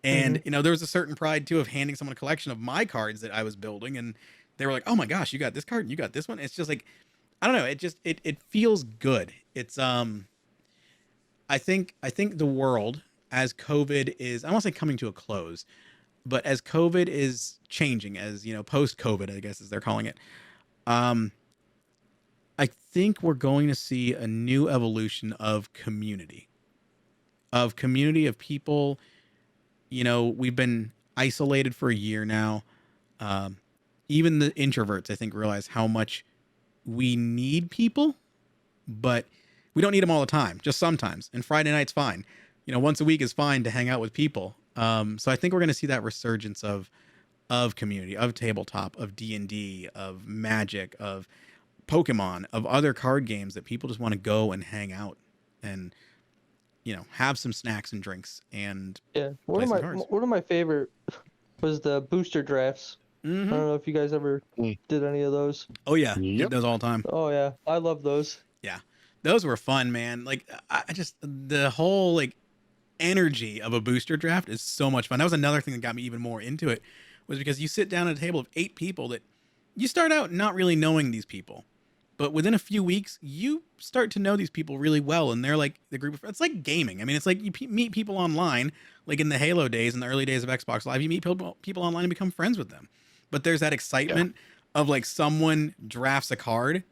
And, you know, there was a certain pride too of handing someone a collection of my cards that I was building. And they were like, oh my gosh, you got this card and you got this one. It's just like, I don't know. It feels good. It's, I think the world, as COVID is, I won't say coming to a close, but as COVID is changing, as, you know, post-COVID, I guess, as they're calling it, I think we're going to see a new evolution of community of people. You know, we've been isolated for a year now. Even the introverts, I think, realize how much we need people, but we don't need them all the time, just sometimes. And Friday night's fine. You know, once a week is fine to hang out with people. So I think we're going to see that resurgence of community, of tabletop, of D&D, of Magic, of Pokemon, of other card games that people just want to go and hang out and, you know, have some snacks and drinks and one of my favorite was the booster drafts. I don't know if you guys ever did any of those. Oh yeah, did those all the time. Oh yeah, I love those. Yeah, those were fun, man. Like, I just, the whole like energy of a booster draft is so much fun. That was another thing that got me even more into it, was because you sit down at a table of 8 people that you start out not really knowing these people, but within a few weeks you start to know these people really well, and they're like the group of, it's like gaming. I mean, it's like you meet people online, like in the Halo days, in the early days of Xbox Live, you meet people online and become friends with them. But there's that excitement of like someone drafts a card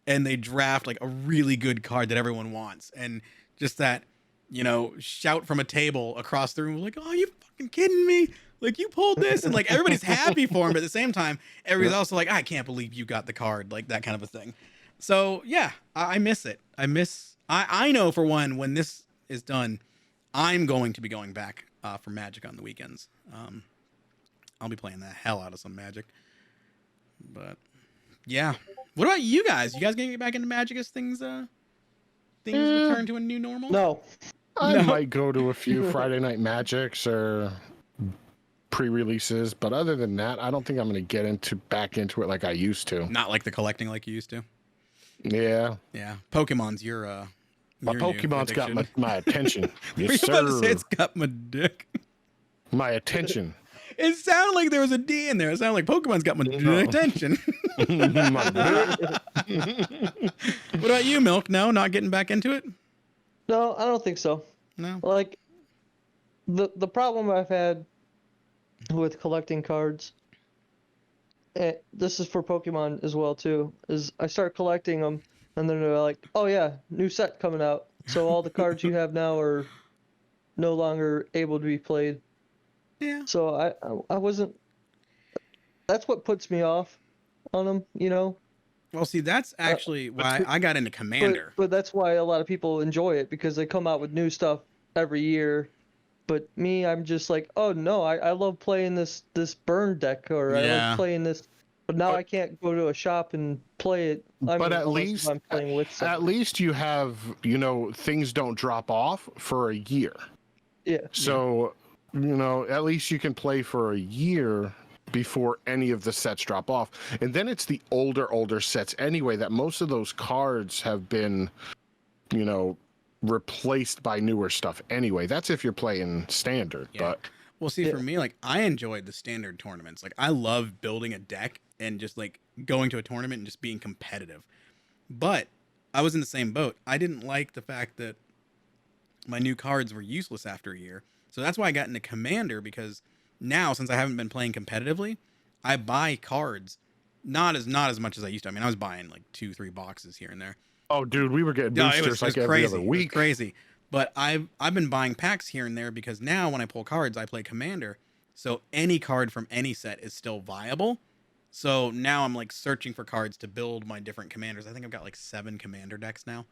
and they draft like a really good card that everyone wants, and just that, you know, shout from a table across the room, like, oh, you fucking kidding me? Like, you pulled this, and like everybody's happy for him, but at the same time, everybody's also like, I can't believe you got the card, like that kind of a thing. So yeah, I miss it. I know for one, when this is done, I'm going to be going back for Magic on the weekends. I'll be playing the hell out of some Magic. But yeah, what about you guys? You guys gonna get back into Magic as things return to a new normal? No. I might go to a few Friday Night Magics or pre-releases, but other than that, I don't think I'm going to get back into it like I used to. Not like the collecting like you used to. Yeah. Yeah. Pokemon's my Pokemon's got my attention. Yes, sir. About to say it's got my dick. My attention. It sounded like there was a D in there. It sounded like Pokemon's got my attention. What about you, Milk? No, not getting back into it? No, I don't think so. No. Like, the problem I've had with collecting cards, this is for Pokemon as well too, is I start collecting them and then they're like, oh yeah, new set coming out. So all the cards you have now are no longer able to be played. Yeah. So I wasn't, that's what puts me off on them, you know? Well, see, that's actually why I got into Commander. But that's why a lot of people enjoy it, because they come out with new stuff every year. But me, I'm just like, oh no, I love playing this burn deck, or I love playing this. But now I can't go to a shop and play it. But at least I'm playing with something. At least you have, you know, things don't drop off for a year. Yeah. So, you know, at least you can play for a year before any of the sets drop off. And then it's the older sets anyway that most of those cards have been, you know, replaced by newer stuff anyway. That's if you're playing standard. But well, see, for me, like, I enjoyed the standard tournaments. Like, I love building a deck and just like going to a tournament and just being competitive. But I was in the same boat. I didn't like the fact that my new cards were useless after a year. So that's why I got into Commander, because now, since I haven't been playing competitively, I buy cards not as much as I used to. I mean, I was buying like 2-3 boxes here and there. Oh, dude, we were getting boosters like every other week. It was crazy. But I've been buying packs here and there, because now when I pull cards, I play Commander. So any card from any set is still viable. So now I'm like searching for cards to build my different commanders. I think I've got like 7 Commander decks now.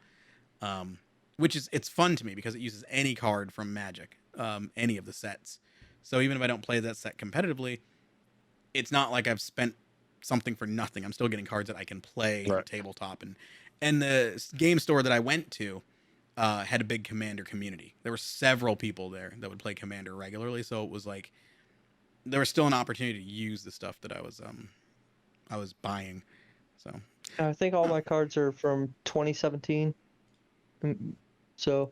it's fun to me because it uses any card from Magic, any of the sets. So even if I don't play that set competitively, it's not like I've spent something for nothing. I'm still getting cards that I can play Right. tabletop, and the game store that I went to had a big Commander community. There were several people there that would play Commander regularly, so it was like there was still an opportunity to use the stuff that I was buying. So I think all my cards are from 2017. So,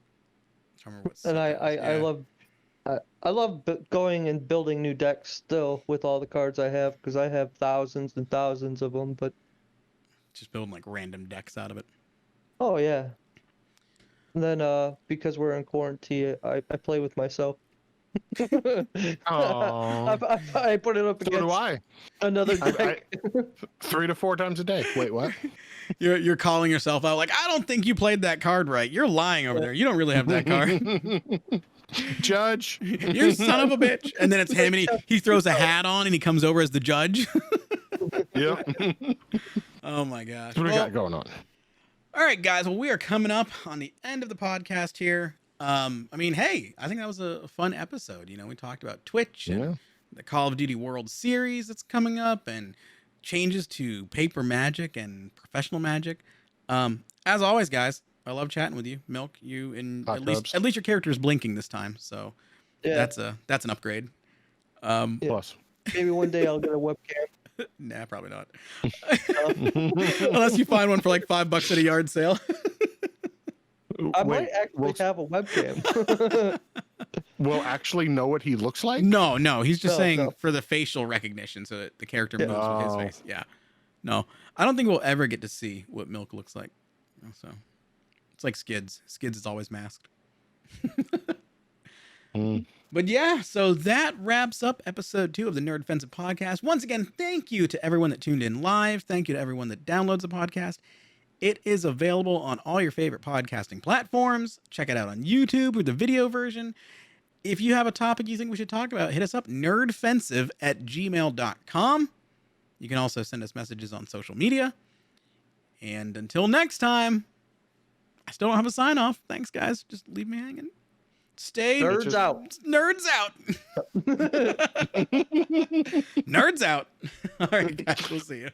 I don't remember what and set that was. I Yeah. love I love going and building new decks still with all the cards I have because I have thousands and thousands of them. But Just building like random decks out of it. oh yeah, and then because we're in quarantine, I play with myself. Aw. I put it up So do against I. another I deck. 3 to 4 times a day. Wait, what? You're calling yourself out like, I don't think you played that card right. You're lying over there. You don't really have that card. Judge. You son of a bitch. And then it's him, and he throws a hat on and he comes over as the judge. Yep. Oh my gosh. That's what we Well, got going on. all right, guys. Well, we are coming up on the end of the podcast here. I mean, hey, I think that was a fun episode. You know, we talked about Twitch and Yeah. the Call of Duty World Series that's coming up, and changes to paper Magic and professional Magic. As always, guys, I love chatting with you, Milk. You and Hot tubs. at least your character is blinking this time, so Yeah, that's an upgrade. Yeah. Plus. maybe one day I'll get a webcam. Nah, probably not. Unless you find one for like $5 at a yard sale. I Wait, might actually we'll, have a webcam. we'll actually know what he looks like? No, he's just No, saying no. for the facial recognition, so that the character Yeah. moves with his Oh. face. Yeah, no, I don't think we'll ever get to see what Milk looks like. So it's like Skids. Skids is always masked. Mm. But yeah, so that wraps up episode 2 of the NerdFensive podcast. Once again, thank you to everyone that tuned in live. Thank you to everyone that downloads the podcast. It is available on all your favorite podcasting platforms. Check it out on YouTube with the video version. If you have a topic you think we should talk about, hit us up, nerdfensive@gmail.com. You can also send us messages on social media. And until next time, I still don't have a sign off. Thanks, guys. Just leave me hanging. Stay Nerds out. Nerds out. Nerds out. All right, guys. We'll see you.